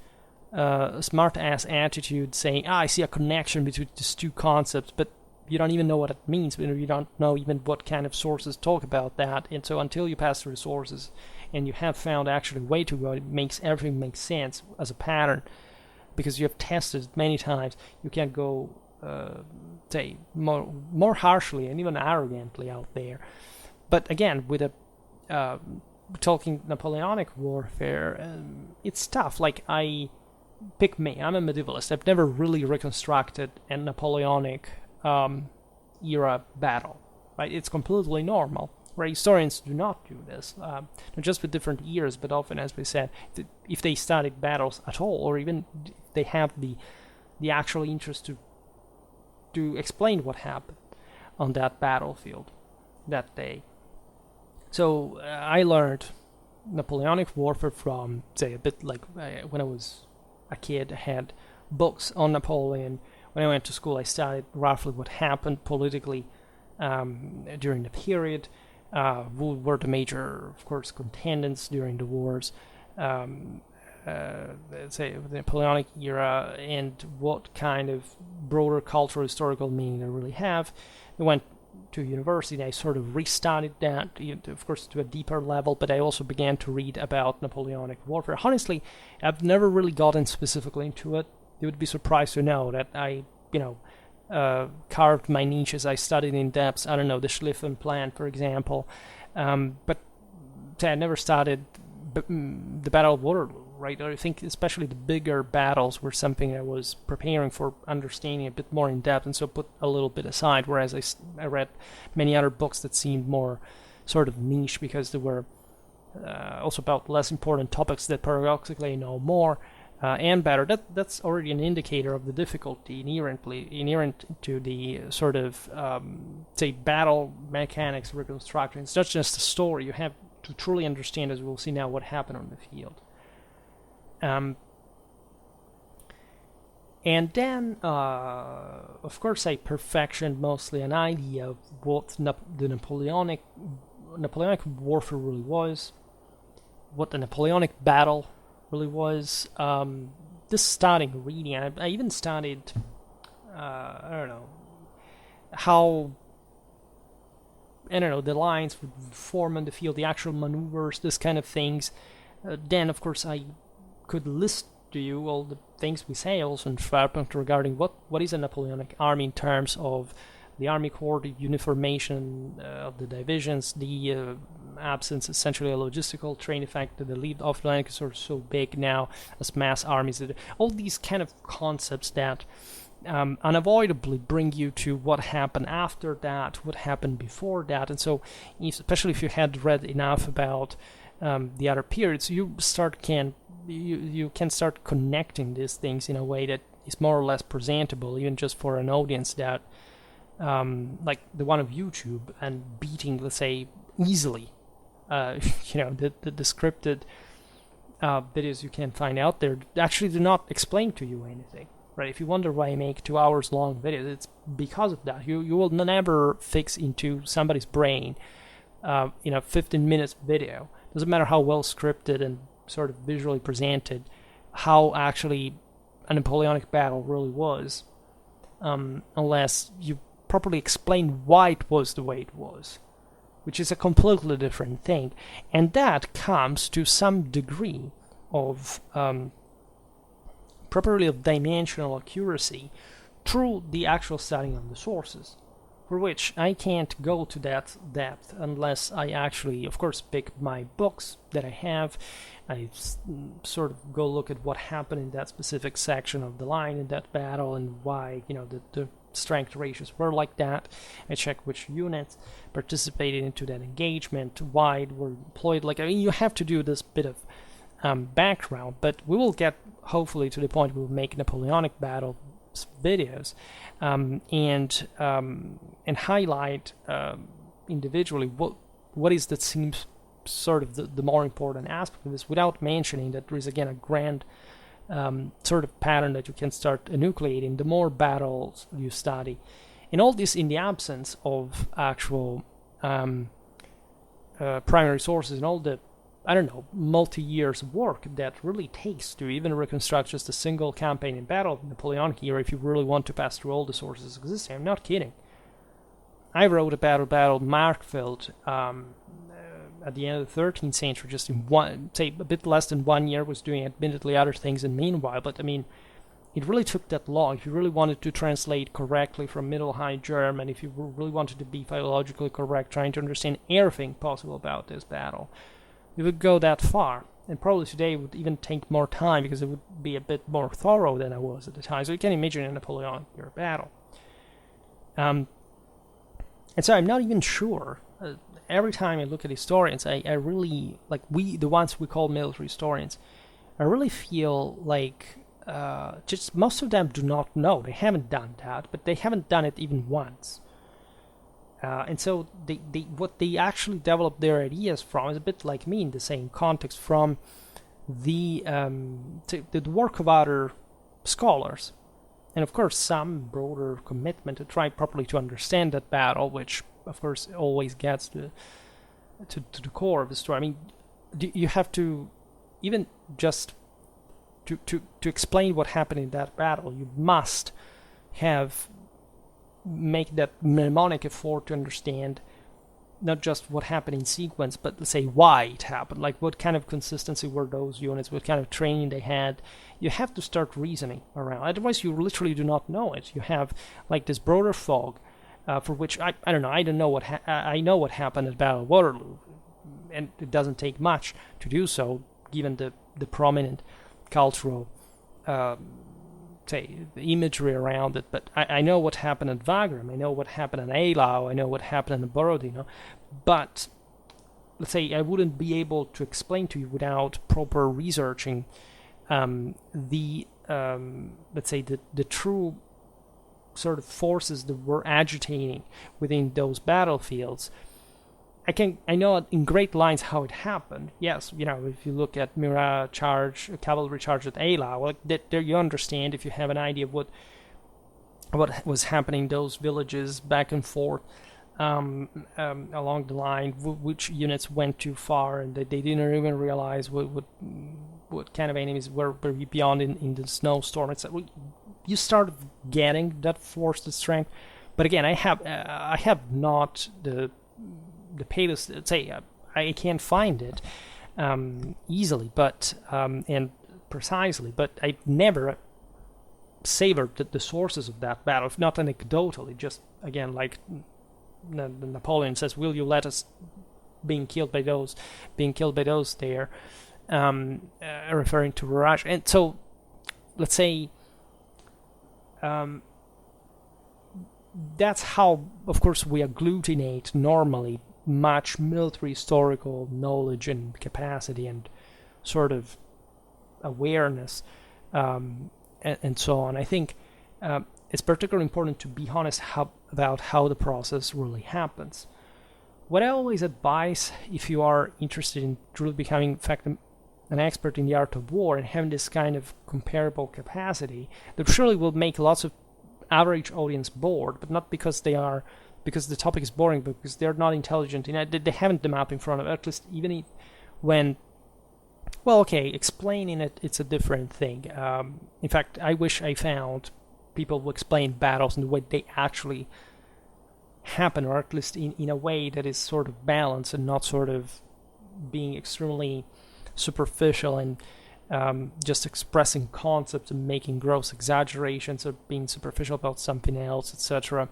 S1: smart-ass attitude saying, I see a connection between these two concepts, but you don't even know what it means. You don't know even what kind of sources talk about that. And so until you pass through the sources and you have found actually a way to go, everything makes sense as a pattern, because you have tested it many times. You can't go say more harshly and even arrogantly out there. But again, with a talking Napoleonic warfare, it's tough. Like, pick me, I'm a medievalist. I've never really reconstructed a Napoleonic era battle, right? It's completely normal, right? Historians do not do this, not just with different years, but often, as we said, if they studied battles at all, or even if they have the actual interest to explain what happened on that battlefield that day. So I learned Napoleonic warfare from, say, a bit like when I was a kid. I had books on Napoleon. When I went to school, I studied roughly what happened politically during the period, who were the major, of course, contendants during the wars, say the Napoleonic era, and what kind of broader cultural historical meaning they really have. I went to university and I sort of restudied that, of course, to a deeper level, but I also began to read about Napoleonic warfare. Honestly, I've never really gotten specifically into it. You would be surprised to know that I, carved my niches. I studied in depth, I don't know, the Schliffen plan, for example. But I never studied the Battle of Waterloo, right? I think especially the bigger battles were something I was preparing for understanding a bit more in depth, and so put a little bit aside, whereas I read many other books that seemed more sort of niche because they were also about less important topics that paradoxically I know more and better. That's already an indicator of the difficulty inherent to the sort of say battle mechanics reconstruction. It's not just a story. You have to truly understand, as we'll see now, what happened on the field. And then, of course, I perfectioned mostly an idea of what the Napoleonic warfare really was, what the Napoleonic battle really was. This starting reading, I even studied, I don't know, how, I don't know, the lines would form on the field, the actual maneuvers, this kind of things. Then, of course, I could list to you all the things we say also in Schwerpunkt regarding what is a Napoleonic army in terms of the army corps, the uniformation of the divisions, the absence, essentially a logistical train effect that the lead of the land is sort of so big now as mass armies. All these kind of concepts that unavoidably bring you to what happened after that, what happened before that. And so, especially if you had read enough about the other periods, you can start connecting these things in a way that is more or less presentable, even just for an audience that like the one of YouTube, and beating, let's say, easily the scripted videos you can find out there actually do not explain to you anything, right? If you wonder why I make 2 hours long videos, it's because of that. You will never fix into somebody's brain 15 minutes video. Doesn't matter how well scripted and sort of visually presented, how actually a Napoleonic battle really was, unless you properly explain why it was the way it was, which is a completely different thing. And that comes to some degree of properly of dimensional accuracy through the actual studying of the sources, for which I can't go to that depth unless I actually, of course, pick my books that I have. I sort of go look at what happened in that specific section of the line in that battle and why, the strength ratios were like that. I check which units participated into that engagement, why it were employed. You have to do this bit of background, but we will get hopefully to the point we'll make Napoleonic battle videos and highlight individually what is that seems sort of the more important aspect of this, without mentioning that there is again a grand sort of pattern that you can start enucleating the more battles you study, and all this in the absence of actual primary sources and all the multi-years of work that really takes to even reconstruct just a single campaign in battle of the Napoleonic era if you really want to pass through all the sources existing. I'm not kidding. I wrote a battle Markfeld at the end of the 13th century, just in a bit less than 1 year, was doing admittedly other things in meanwhile, but it really took that long. If you really wanted to translate correctly from Middle High German, if you really wanted to be philologically correct, trying to understand everything possible about this battle, it would go that far. And probably today it would even take more time because it would be a bit more thorough than I was at the time. So you can imagine a Napoleonic era battle. And so I'm not even sure. Every time I look at historians, I really, the ones we call military historians, I really feel like just most of them do not know. They haven't done that, but they haven't done it even once. And so what they actually develop their ideas from is a bit like me in the same context, from the work of other scholars. And of course some broader commitment to try properly to understand that battle, which of course always gets to the core of the story. You have to, even just to explain what happened in that battle, you must make that mnemonic effort to understand not just what happened in sequence, but let's say why it happened, like what kind of consistency were those units, what kind of training they had. You have to start reasoning around. Otherwise, you literally do not know it. You have like this broader fog, for which I don't know. I don't know what I know what happened at Battle of Waterloo, and it doesn't take much to do so, given the prominent cultural say the imagery around it. But I know what happened at Wagram, I know what happened at Eylau, I know what happened in Borodino, but let's say I wouldn't be able to explain to you without proper researching let's say the true sort of forces that were agitating within those battlefields. I know in great lines how it happened. Yes, if you look at Murat charge, cavalry charge at Eylau, like there you understand, if you have an idea of what was happening in those villages back and forth along the line, which units went too far, and they didn't even realize what kind of enemies were beyond in the snowstorm. It's you start getting that force, the strength. But again, I have not the playlist. Let's say I can't find it easily, but and precisely. But I never savored the sources of that battle, if not anecdotally. Just again, like Napoleon says, "Will you let us being killed by those there?" Referring to Raj. And so, let's say. That's how, of course, we agglutinate normally much military historical knowledge and capacity and sort of awareness and so on. I think it's particularly important to be honest about how the process really happens. What I always advise, if you are interested in truly becoming, in fact, an expert in the art of war and having this kind of comparable capacity, that surely will make lots of average audience bored, but not because the topic is boring, but because they're not intelligent. They haven't the map in front of them, at least even when, well, okay, explaining it's a different thing. In fact, I wish I found people who explain battles in the way they actually happen, or at least in a way that is sort of balanced and not sort of being extremely superficial and just expressing concepts and making gross exaggerations or being superficial about something else, etc.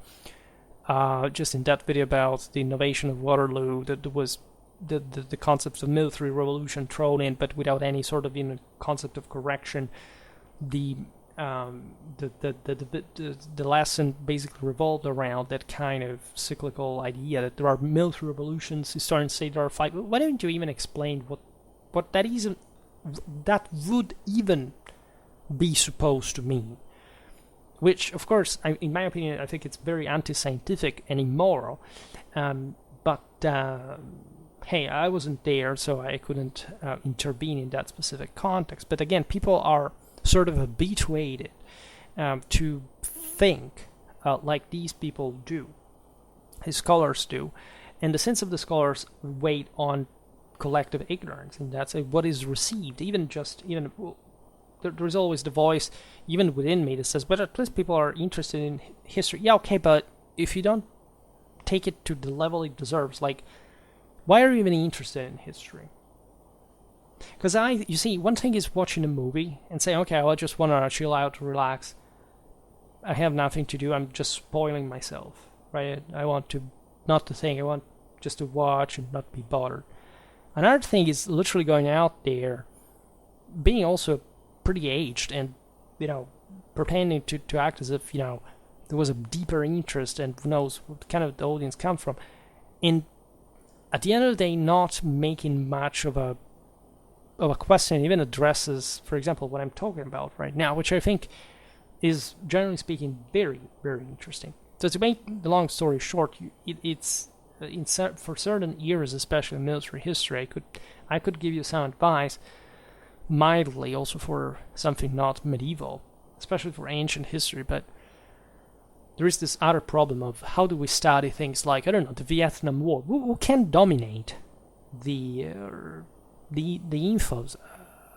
S1: Just in that video about the innovation of Waterloo, that there was the concept of military revolution thrown in, but without any sort of concept of correction. The lesson basically revolved around that kind of cyclical idea that there are military revolutions. Historians say there are 5. Why don't you even explain what that is? That would even be supposed to mean, which of course in my opinion I think it's very anti-scientific and immoral, but hey, I wasn't there, so I couldn't intervene in that specific context. But again, people are sort of habituated to think like these people do, as scholars do, and the sense of the scholars weight on collective ignorance, and that's what is received. There's always the voice, even within me, that says, but at least people are interested in history. Yeah, okay, but if you don't take it to the level it deserves, like, why are you even interested in history? Because you see, one thing is watching a movie and saying, okay, I just want to chill out, relax. I have nothing to do. I'm just spoiling myself, right? I want to not to think. I want just to watch and not be bothered. Another thing is literally going out there, being also pretty aged and, pretending to act as if, there was a deeper interest and who knows what kind of the audience comes from. And at the end of the day, not making much of a question even addresses, for example, what I'm talking about right now, which I think is, generally speaking, very, very interesting. So to make the long story short, it's for certain eras, especially in military history, I could give you some advice, mildly, also for something not medieval, especially for ancient history. But there is this other problem of how do we study things like, the Vietnam War? Who can dominate the infos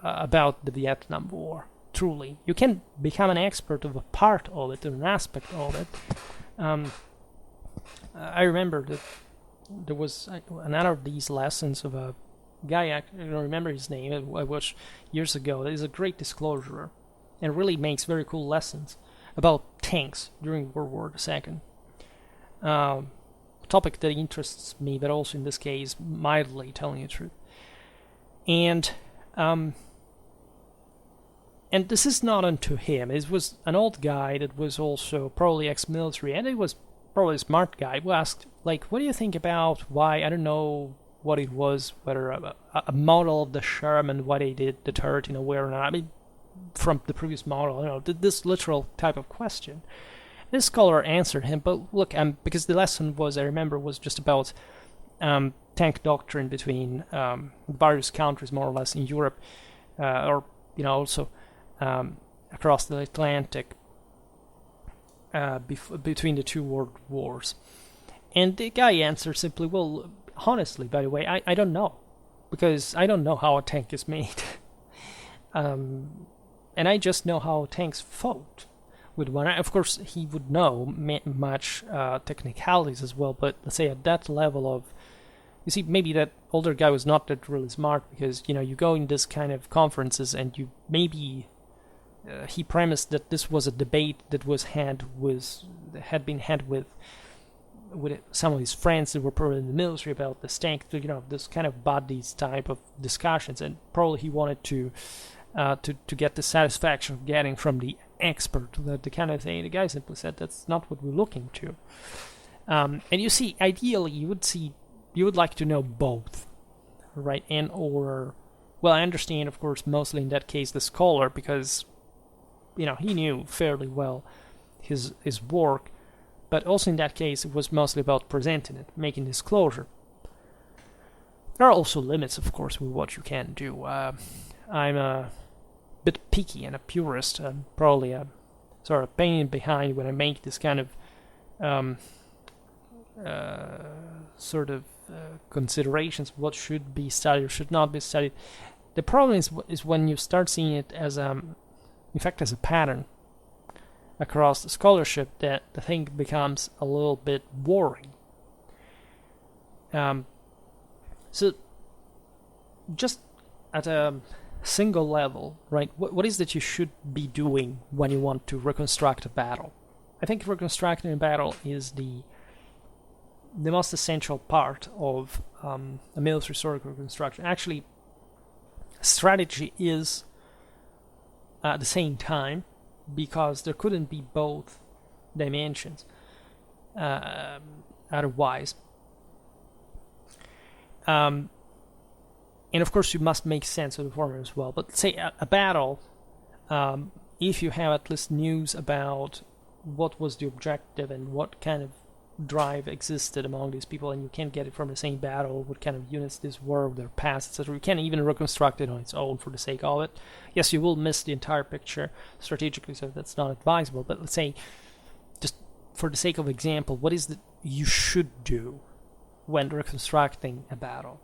S1: about the Vietnam War? Truly, you can become an expert of a part of it, an aspect of it. I remember that there was another of these lessons of a guy, I don't remember his name, I watched years ago. That is a great disclosure and really makes very cool lessons about tanks during World War II. Topic that interests me, but also in this case, mildly, telling you the truth. And this is not unto him. It was an old guy that was also probably ex-military, and it was probably a smart guy who asked, like, what do you think about why, I don't know what it was, whether a model of the Sherman, why they did the turret in a way or not. I mean, from the previous model, this literal type of question. This scholar answered him, but look, because the lesson was, I remember, was just about tank doctrine between various countries, more or less, in Europe, or also across the Atlantic between the two world wars. And the guy answered simply, well, honestly, by the way, I don't know, because I don't know how a tank is made. And I just know how tanks fought with one. Of course, he would know much technicalities as well, but let's say at that level of, you see, maybe that older guy was not that really smart, because, you go in this kind of conferences and you maybe, he premised that this was a debate that had been had with some of his friends that were probably in the military about this tank, this kind of buddies type of discussions, and probably he wanted to get the satisfaction of getting from the expert the kind of thing. The guy simply said that's not what we're looking to. And you see, ideally, you would like to know both, right? Well, I understand, of course, mostly in that case the scholar, because he knew fairly well his work. But also in that case, it was mostly about presenting it, making disclosure. There are also limits, of course, with what you can do. I'm a bit picky and a purist, and probably a sort of pain behind when I make this kind of considerations, what should be studied or should not be studied. The problem is when you start seeing it as in fact, as a pattern across the scholarship, that the thing becomes a little bit boring. So, just at a single level, right? What is that you should be doing when you want to reconstruct a battle? I think reconstructing a battle is the most essential part of a military historical reconstruction. Actually, strategy is at the same time, because there couldn't be both dimensions otherwise. And of course, you must make sense of the former as well. But say a battle, if you have at least news about what was the objective and what kind of drive existed among these people, and you can't get it from the same battle, what kind of units these were, their past, etc. You can't even reconstruct it on its own for the sake of it. Yes, you will miss the entire picture strategically, so that's not advisable. But let's say, just for the sake of example, what is that you should do when reconstructing a battle?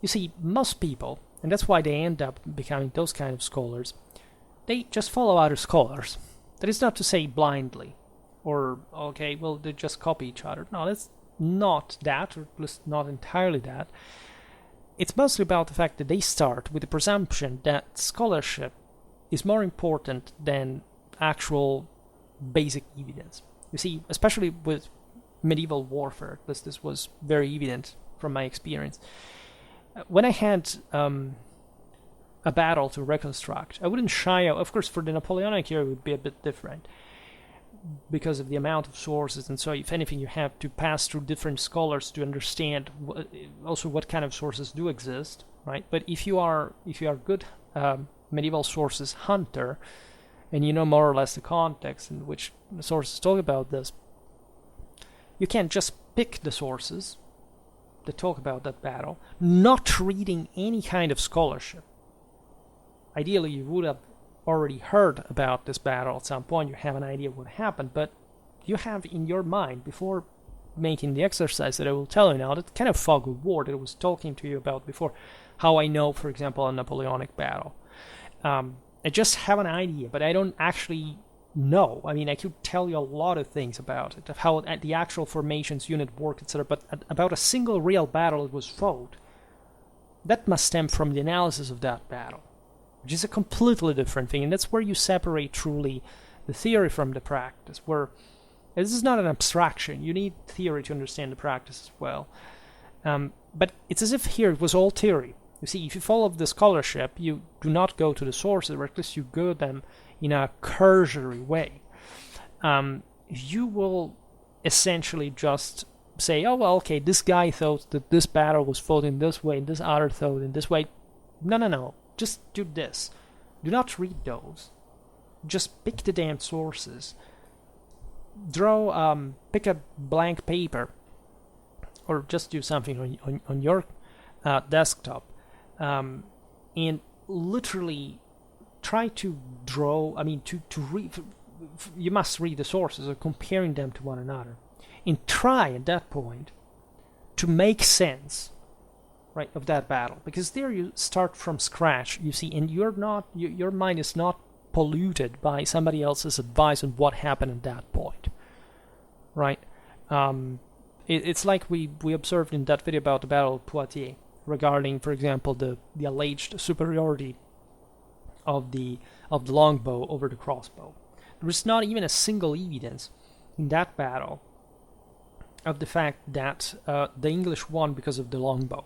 S1: You see, most people, and that's why they end up becoming those kind of scholars, they just follow other scholars. That is not to say blindly, or, okay, well, they just copy each other. No, that's not that, or at least not entirely that. It's mostly about the fact that they start with the presumption that scholarship is more important than actual basic evidence. You see, especially with medieval warfare, because this was very evident from my experience. When I had a battle to reconstruct, I wouldn't shy out. Of course, for the Napoleonic era, it would be a bit different because of the amount of sources, and so if anything, you have to pass through different scholars to understand also what kind of sources do exist, right? But if you are good medieval sources hunter, and you know more or less the context in which the sources talk about this, you can't just pick the sources that talk about that battle, not reading any kind of scholarship. Ideally, you would have already heard about this battle at some point, you have an idea what happened, but you have in your mind, before making the exercise that I will tell you now, that kind of fog of war that I was talking to you about before, how I know, for example, a Napoleonic battle. I just have an idea, but I don't actually know. I mean, I could tell you a lot of things about it, of how the actual formations unit work, etc. But about a single real battle that was fought, that must stem from the analysis of that battle, which is a completely different thing. And that's where you separate truly the theory from the practice, where this is not an abstraction. You need theory to understand the practice as well. But it's as if here it was all theory. You see, if you follow the scholarship, you do not go to the sources, or at least you go them in a cursory way. You will essentially just say, oh, well, okay, this guy thought that this battle was fought in this way, and this other thought in this way. No. Just do this. Do not read those. Just pick the damn sources. Pick a blank paper, or just do something on your desktop, and literally try to draw. I mean, to read. You must read the sources, or comparing them to one another, and try at that point to make sense, right, of that battle. Because there you start from scratch. You see, and you're not. Your mind is not polluted by somebody else's advice on what happened at that point, right? It's like we observed in that video about the Battle of Poitiers, regarding, for example, the alleged superiority of the longbow over the crossbow. There is not even a single evidence in that battle of the fact that the English won because of the longbow.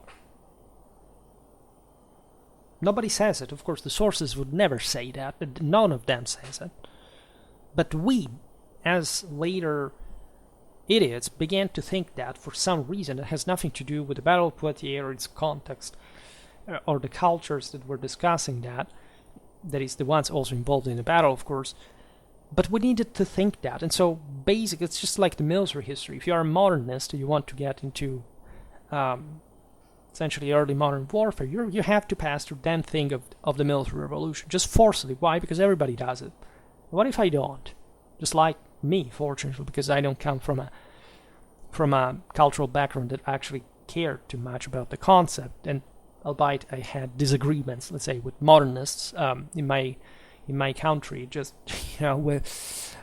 S1: Nobody says it. Of course, the sources would never say that. None of them says it. But we, as later idiots, began to think that for some reason that has nothing to do with the Battle of Poitiers or its context, or the cultures that were discussing that is the ones also involved in the battle, of course. But we needed to think that. And so basically, it's just like the military history. If you are a modernist and you want to get into essentially early modern warfare, you have to pass through then thing of the military revolution, just forcibly. Why? Because everybody does it. What if I don't? Just like me, fortunately, because I don't come from a cultural background that actually cared too much about the concept, and albeit I had disagreements, let's say, with modernists in my country, just with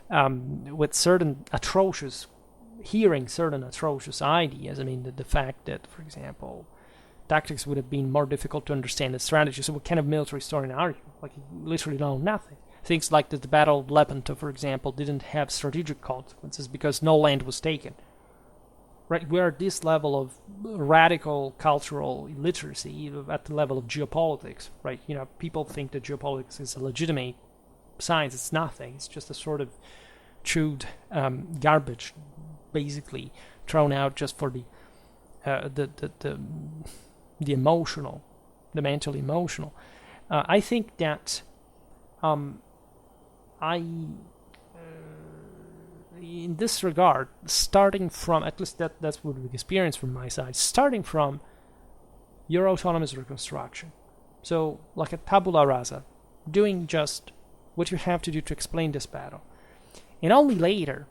S1: certain atrocious ideas. I mean, the fact that, for example, tactics would have been more difficult to understand than strategy. So what kind of military historian are you? Like, you literally know nothing. Things like that the Battle of Lepanto, for example, didn't have strategic consequences because no land was taken. Right? We're at this level of radical cultural illiteracy at the level of geopolitics, right? People think that geopolitics is a legitimate science. It's nothing. It's just a sort of chewed garbage, basically thrown out just for the emotional, the mental emotional. I think that in this regard, starting from, at least that's what we experienced from my side, starting from your autonomous reconstruction. So, like a tabula rasa, doing just what you have to do to explain this battle. And only later,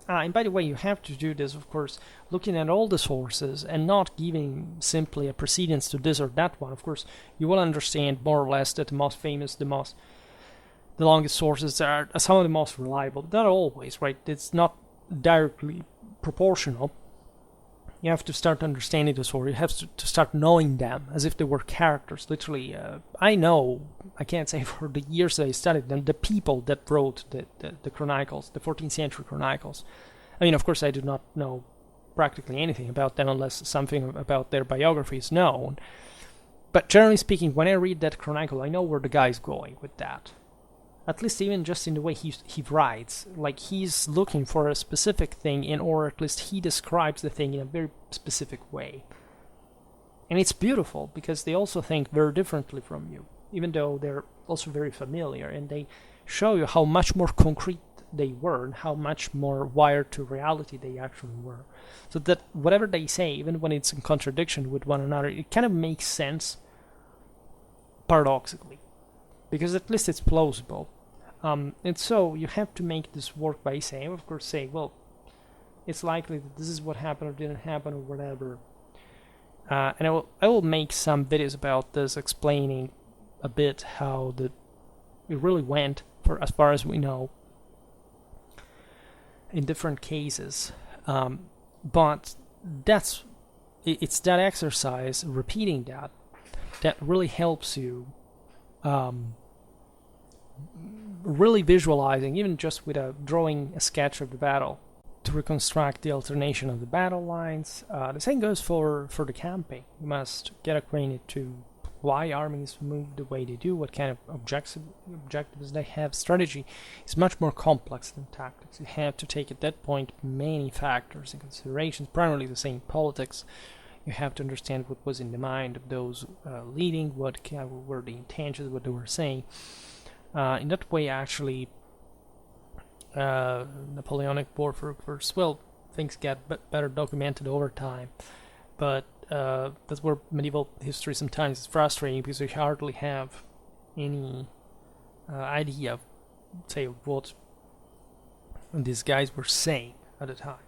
S1: and by the way, you have to do this, of course, looking at all the sources and not giving simply a precedence to this or that one. Of course, you will understand more or less that the most famous, the longest sources are some of the most reliable, but not always, right? It's not directly proportional. You have to start understanding the story. You have to start knowing them as if they were characters. Literally, I can't say for the years that I studied them, the people that wrote the chronicles, the 14th century chronicles. I mean, of course, I do not know practically anything about them unless something about their biography is known. But generally speaking, when I read that chronicle, I know where the guy's going with that. At least even just in the way he writes, like he's looking for a specific thing, or at least he describes the thing in a very specific way. And it's beautiful because they also think very differently from you, even though they're also very familiar, and they show you how much more concrete they were and how much more wired to reality they actually were. So that whatever they say, even when it's in contradiction with one another, it kind of makes sense paradoxically, because at least it's plausible. And so you have to make this work by saying, of course, well, it's likely that this is what happened or didn't happen or whatever. And I will make some videos about this, explaining a bit how it really went, for as far as we know. in different cases. But it's that exercise, repeating that really helps you really visualizing, even just with drawing a sketch of the battle, to reconstruct the alternation of the battle lines. The same goes for the campaign. You must get acquainted to why armies move the way they do, what kind of objectives they have. Strategy is much more complex than tactics. You have to take at that point many factors in consideration, primarily the same politics. You have to understand what was in the mind of those leading, what were the intentions, what they were saying. In that way, actually, Napoleonic warfare, well, things get better documented over time. But that's where medieval history sometimes is frustrating, because you hardly have any idea of, say, what these guys were saying at the time,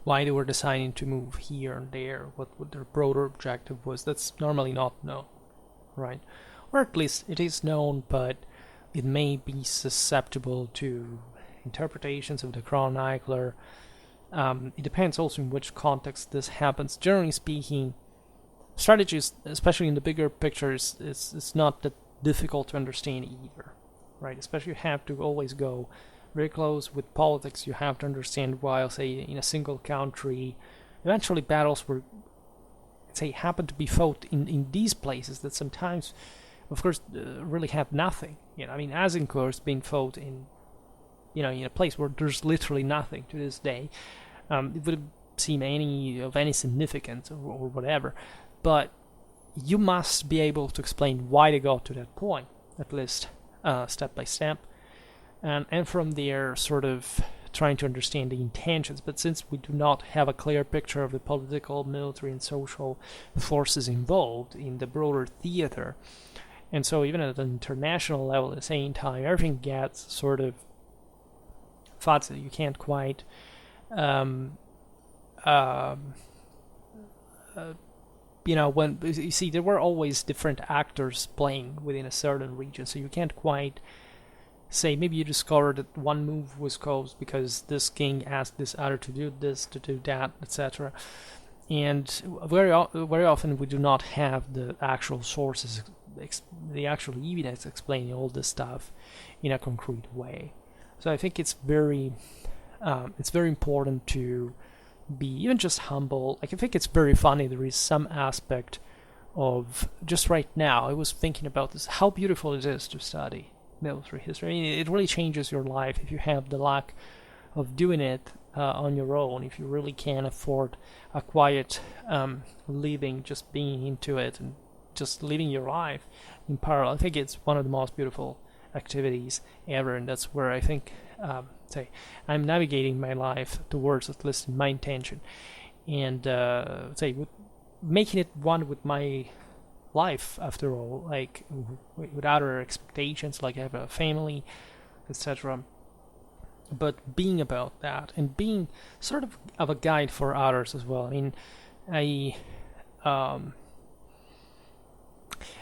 S1: why they were deciding to move here and there, what their broader objective was. That's normally not known, right? Or at least it is known, but it may be susceptible to interpretations of the chronicler. It depends also in which context this happens. Generally speaking, strategies, especially in the bigger pictures, it's not that difficult to understand either, right? Especially you have to always go very close with politics. You have to understand why, say, in a single country, eventually battles were, say, happen to be fought in these places that sometimes, of course, really have nothing. I mean, Azincourt being fought in a place where there's literally nothing to this day. It wouldn't seem of any significance or whatever, but you must be able to explain why they got to that point, at least step by step, and from there sort of trying to understand the intentions. But since we do not have a clear picture of the political, military, and social forces involved in the broader theater, and so even at an international level at the same time, everything gets sort of fuzzy. You can't quite when you see, there were always different actors playing within a certain region, so you can't quite say, maybe you discovered that one move was caused because this king asked this other to do this, to do that, etc. And very often we do not have the actual sources, the actual evidence explaining all this stuff in a concrete way. So I think it's very important to be even just humble. Like, I think it's very funny. There is some aspect of, just right now, I was thinking about this, how beautiful it is to study military history. I mean, it really changes your life if you have the luck of doing it on your own, if you really can afford a quiet living, just being into it and just living your life in parallel. I think it's one of the most beautiful activities ever, and that's where I think I'm navigating my life towards, at least in my intention, and making it one with my life, after all, like with other expectations, like I have a family, etc. But being about that and being sort of a guide for others as well. I mean, I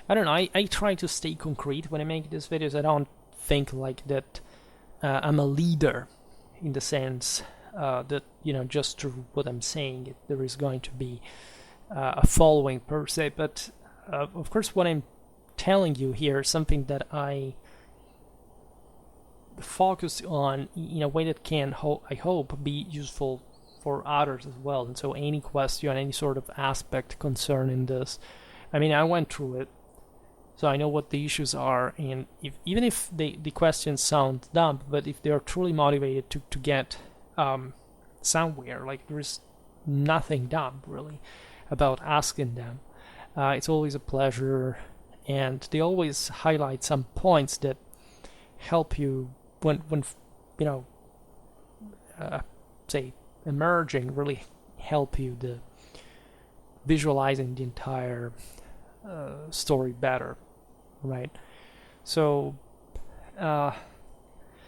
S1: don't know, I try to stay concrete when I make these videos. I don't think like that I'm a leader in the sense that, just through what I'm saying, there is going to be a following per se. But of course, what I'm telling you here is something that I focus on in a way that can, I hope, be useful for others as well. And so any question, any sort of aspect concerning this, I mean, I went through it, so I know what the issues are, and even if the questions sound dumb, but if they are truly motivated to get somewhere, like, there is nothing dumb really about asking them. It's always a pleasure, and they always highlight some points that help you when say emerging, really help you the visualizing the entire story better, right? So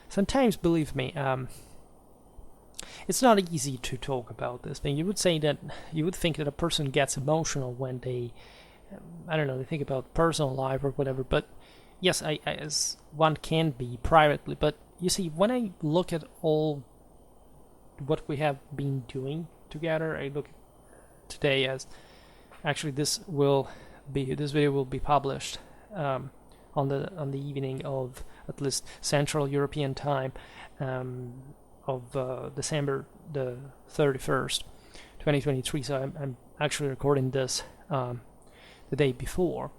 S1: sometimes, believe me, it's not easy to talk about this thing. You would think that a person gets emotional when they, they think about personal life or whatever. But yes, I as one can be privately. But you see, when I look at all what we have been doing together. I look today as actually this video will be published on the evening of at least Central European time of December the 31st, 2023. So I'm actually recording this the day before.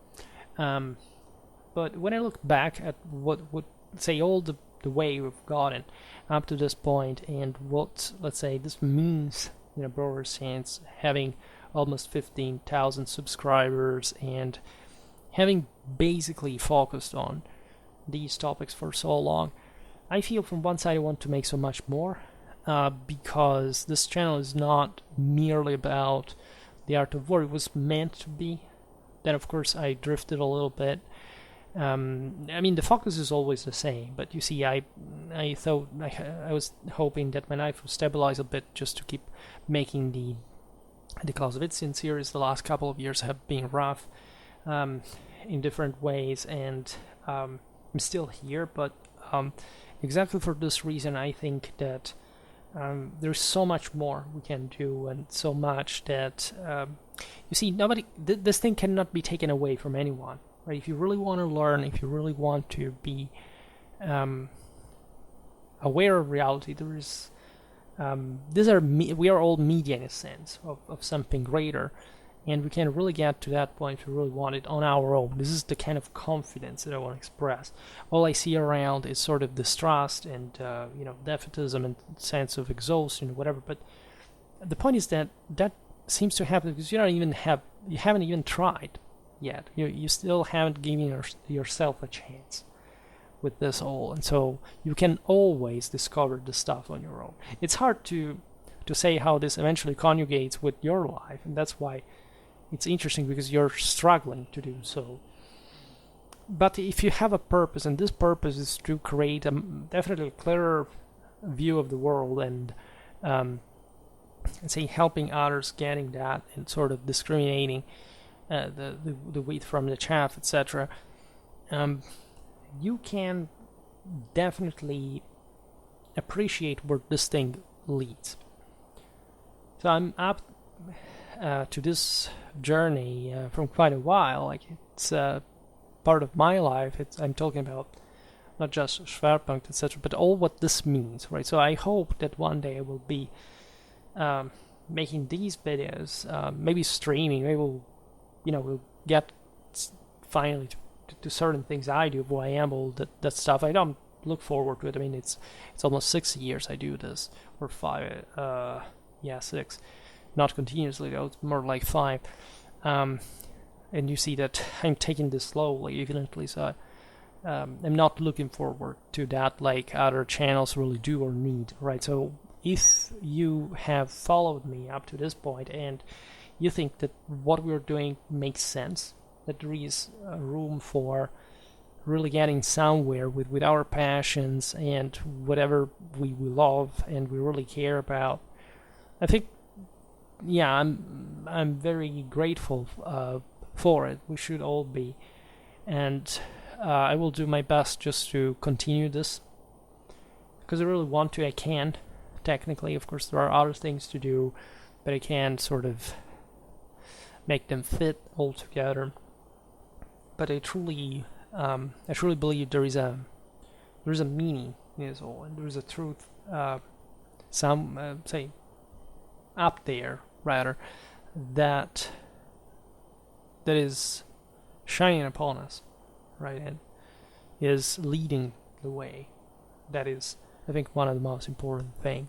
S1: But when I look back at what would say all the way we've gotten up to this point, and what, let's say, this means in a broader sense, having almost 15,000 subscribers and having basically focused on these topics for so long, I feel from one side I want to make so much more, because this channel is not merely about the art of war. It was meant to be. Then of course I drifted a little bit. I mean, the focus is always the same, but you see, I thought I was hoping that my life would stabilize a bit, just to keep making the Clausewitzian series. The last couple of years have been rough in different ways, and I'm still here, but exactly for this reason I think that there's so much more we can do, and so much that you see, this thing cannot be taken away from anyone. Right? If you really want to learn, if you really want to be aware of reality, there is we are all media in a sense of something greater, and we can really get to that point if we really want it on our own. This is the kind of confidence that I want to express. All I see around is sort of distrust and defeatism and sense of exhaustion, whatever. But the point is that seems to happen because you haven't even tried yet. You still haven't given yourself a chance with this all, and so you can always discover the stuff on your own. It's hard to say how this eventually conjugates with your life, and that's why it's interesting, because you're struggling to do so. But if you have a purpose, and this purpose is to create definitely a clearer view of the world, and say helping others getting that, and sort of discriminating the wheat from the chaff, etc., you can definitely appreciate where this thing leads. So I'm up to this journey from quite a while. Like, it's part of my life. I'm talking about not just Schwerpunkt, etc., but all what this means, right? So I hope that one day I will be making these videos, maybe streaming. Maybe we'll get finally to certain things I do, who I am, all that stuff. I don't look forward to it. I mean, it's almost 6 years I do this, or 5, 6. Not continuously though, it's more like 5. And you see that I'm taking this slowly, evidently, so I'm not looking forward to that like other channels really do or need, right? So if you have followed me up to this point and you think that what we're doing makes sense, that there is room for really getting somewhere with our passions and whatever we love and we really care about, I think, yeah, I'm very grateful for it. We should all be, and I will do my best just to continue this, because I really want to. I can, technically, of course, there are other things to do, but I can sort of make them fit all together. But I truly believe there is a meaning in it all, and there is a truth, say, up there rather, that is shining upon us, right, and is leading the way. That is, I think, one of the most important things.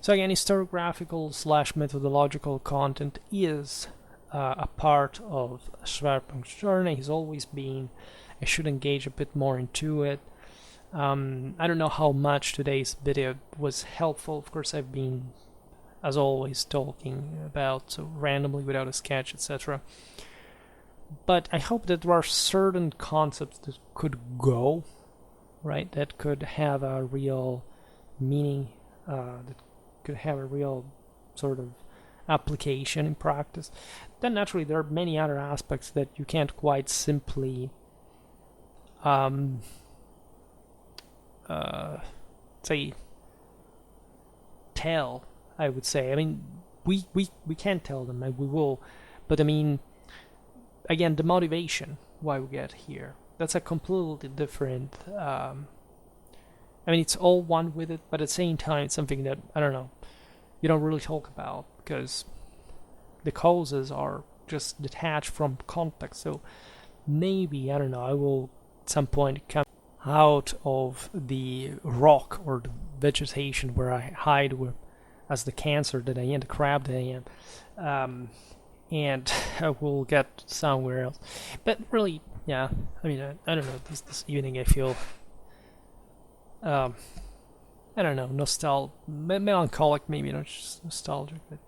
S1: So again, historiographical / methodological content is a part of Schwerpunkt's journey. He's always been. I should engage a bit more into it. I don't know how much today's video was helpful. Of course, I've been, as always, talking about so randomly without a sketch, etc. But I hope that there are certain concepts that could go, right, that could have a real meaning, that could have a real sort of application in practice. Then naturally there are many other aspects that you can't quite simply say tell, I would say. I mean, we can tell them, and we will, but I mean, again, the motivation why we get here, that's a completely different. I mean, it's all one with it, but at the same time, it's something that, I don't know, you don't really talk about because the causes are just detached from context. So maybe, I don't know, I will at some point come out of the rock or the vegetation where I hide as the cancer that I am, the crab that I am, and I will get somewhere else. But really, yeah, I mean, I don't know, this evening I feel, I don't know, melancholic, maybe not just nostalgic, but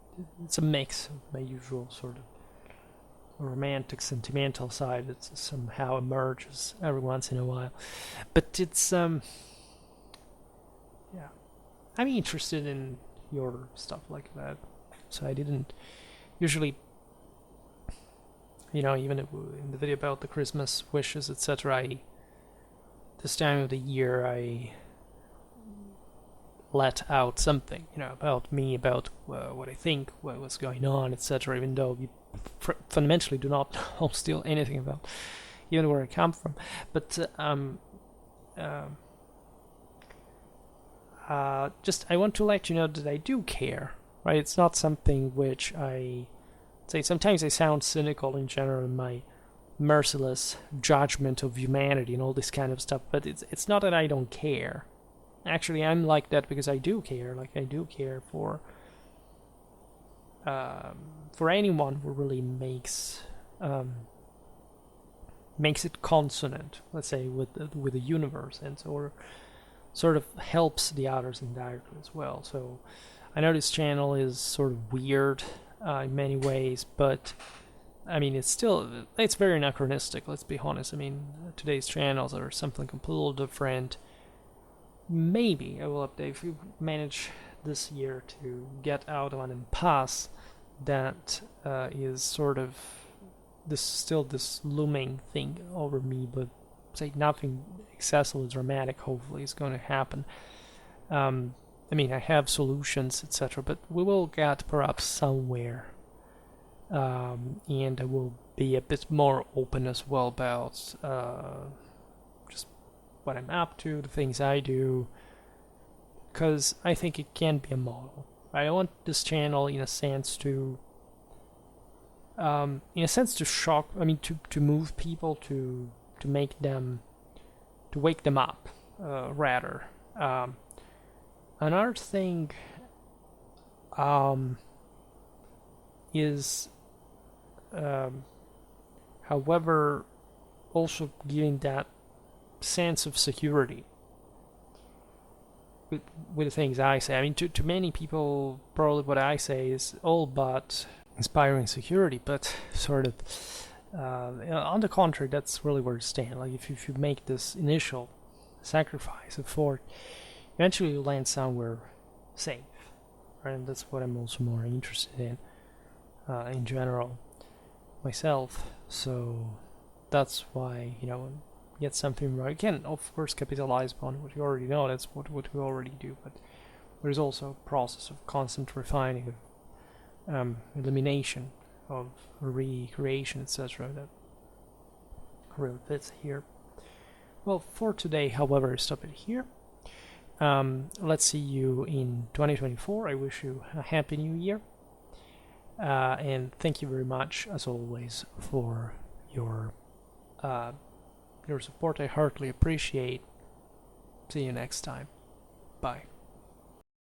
S1: it's a mix of my usual sort of romantic, sentimental side that somehow emerges every once in a while. But it's, yeah, I'm interested in your stuff like that. So I didn't usually, even in the video about the Christmas wishes, etc., this time of the year, I let out something, about me, about what I think, what's going on, etc., even though you fundamentally do not know still anything about even where I come from. But just I want to let you know that I do care, right? It's not something which I say. Sometimes I sound cynical in general in my merciless judgment of humanity and all this kind of stuff, but it's not that I don't care. Actually, I'm like that because I do care. Like, I do care for anyone who really makes it consonant, let's say, with the universe, and sort of helps the others indirectly as well. So I know this channel is sort of weird in many ways, but I mean, it's very anachronistic, let's be honest. I mean, today's channels are something completely different. Maybe I will update if we manage this year to get out of an impasse that is sort of this looming thing over me, but say nothing excessively dramatic. Hopefully, is going to happen. I mean, I have solutions, etc., but we will get perhaps somewhere, and I will be a bit more open as well about just what I'm up to, the things I do, because I think it can be a model. I want this channel, in a sense, to shock. I mean, to move people, to make them, to wake them up, rather. Another thing is, however, also giving that sense of security with the things I say. I mean, to many people, probably what I say is all but inspiring security, but sort of, on the contrary, that's really where it stands. Like, if you make this initial sacrifice, effort, eventually you land somewhere safe, right? And that's what I'm also more interested in general, myself. So that's why, get something right. You can, of course, capitalize upon what you already know. That's what we already do. But there's also a process of constant refining, of elimination, of recreation, etc. that really fits here. Well, for today, however, stop it here. Let's see you in 2024. I wish you a happy new year. And thank you very much, as always, for your support. I heartily appreciate. See you next time. Bye.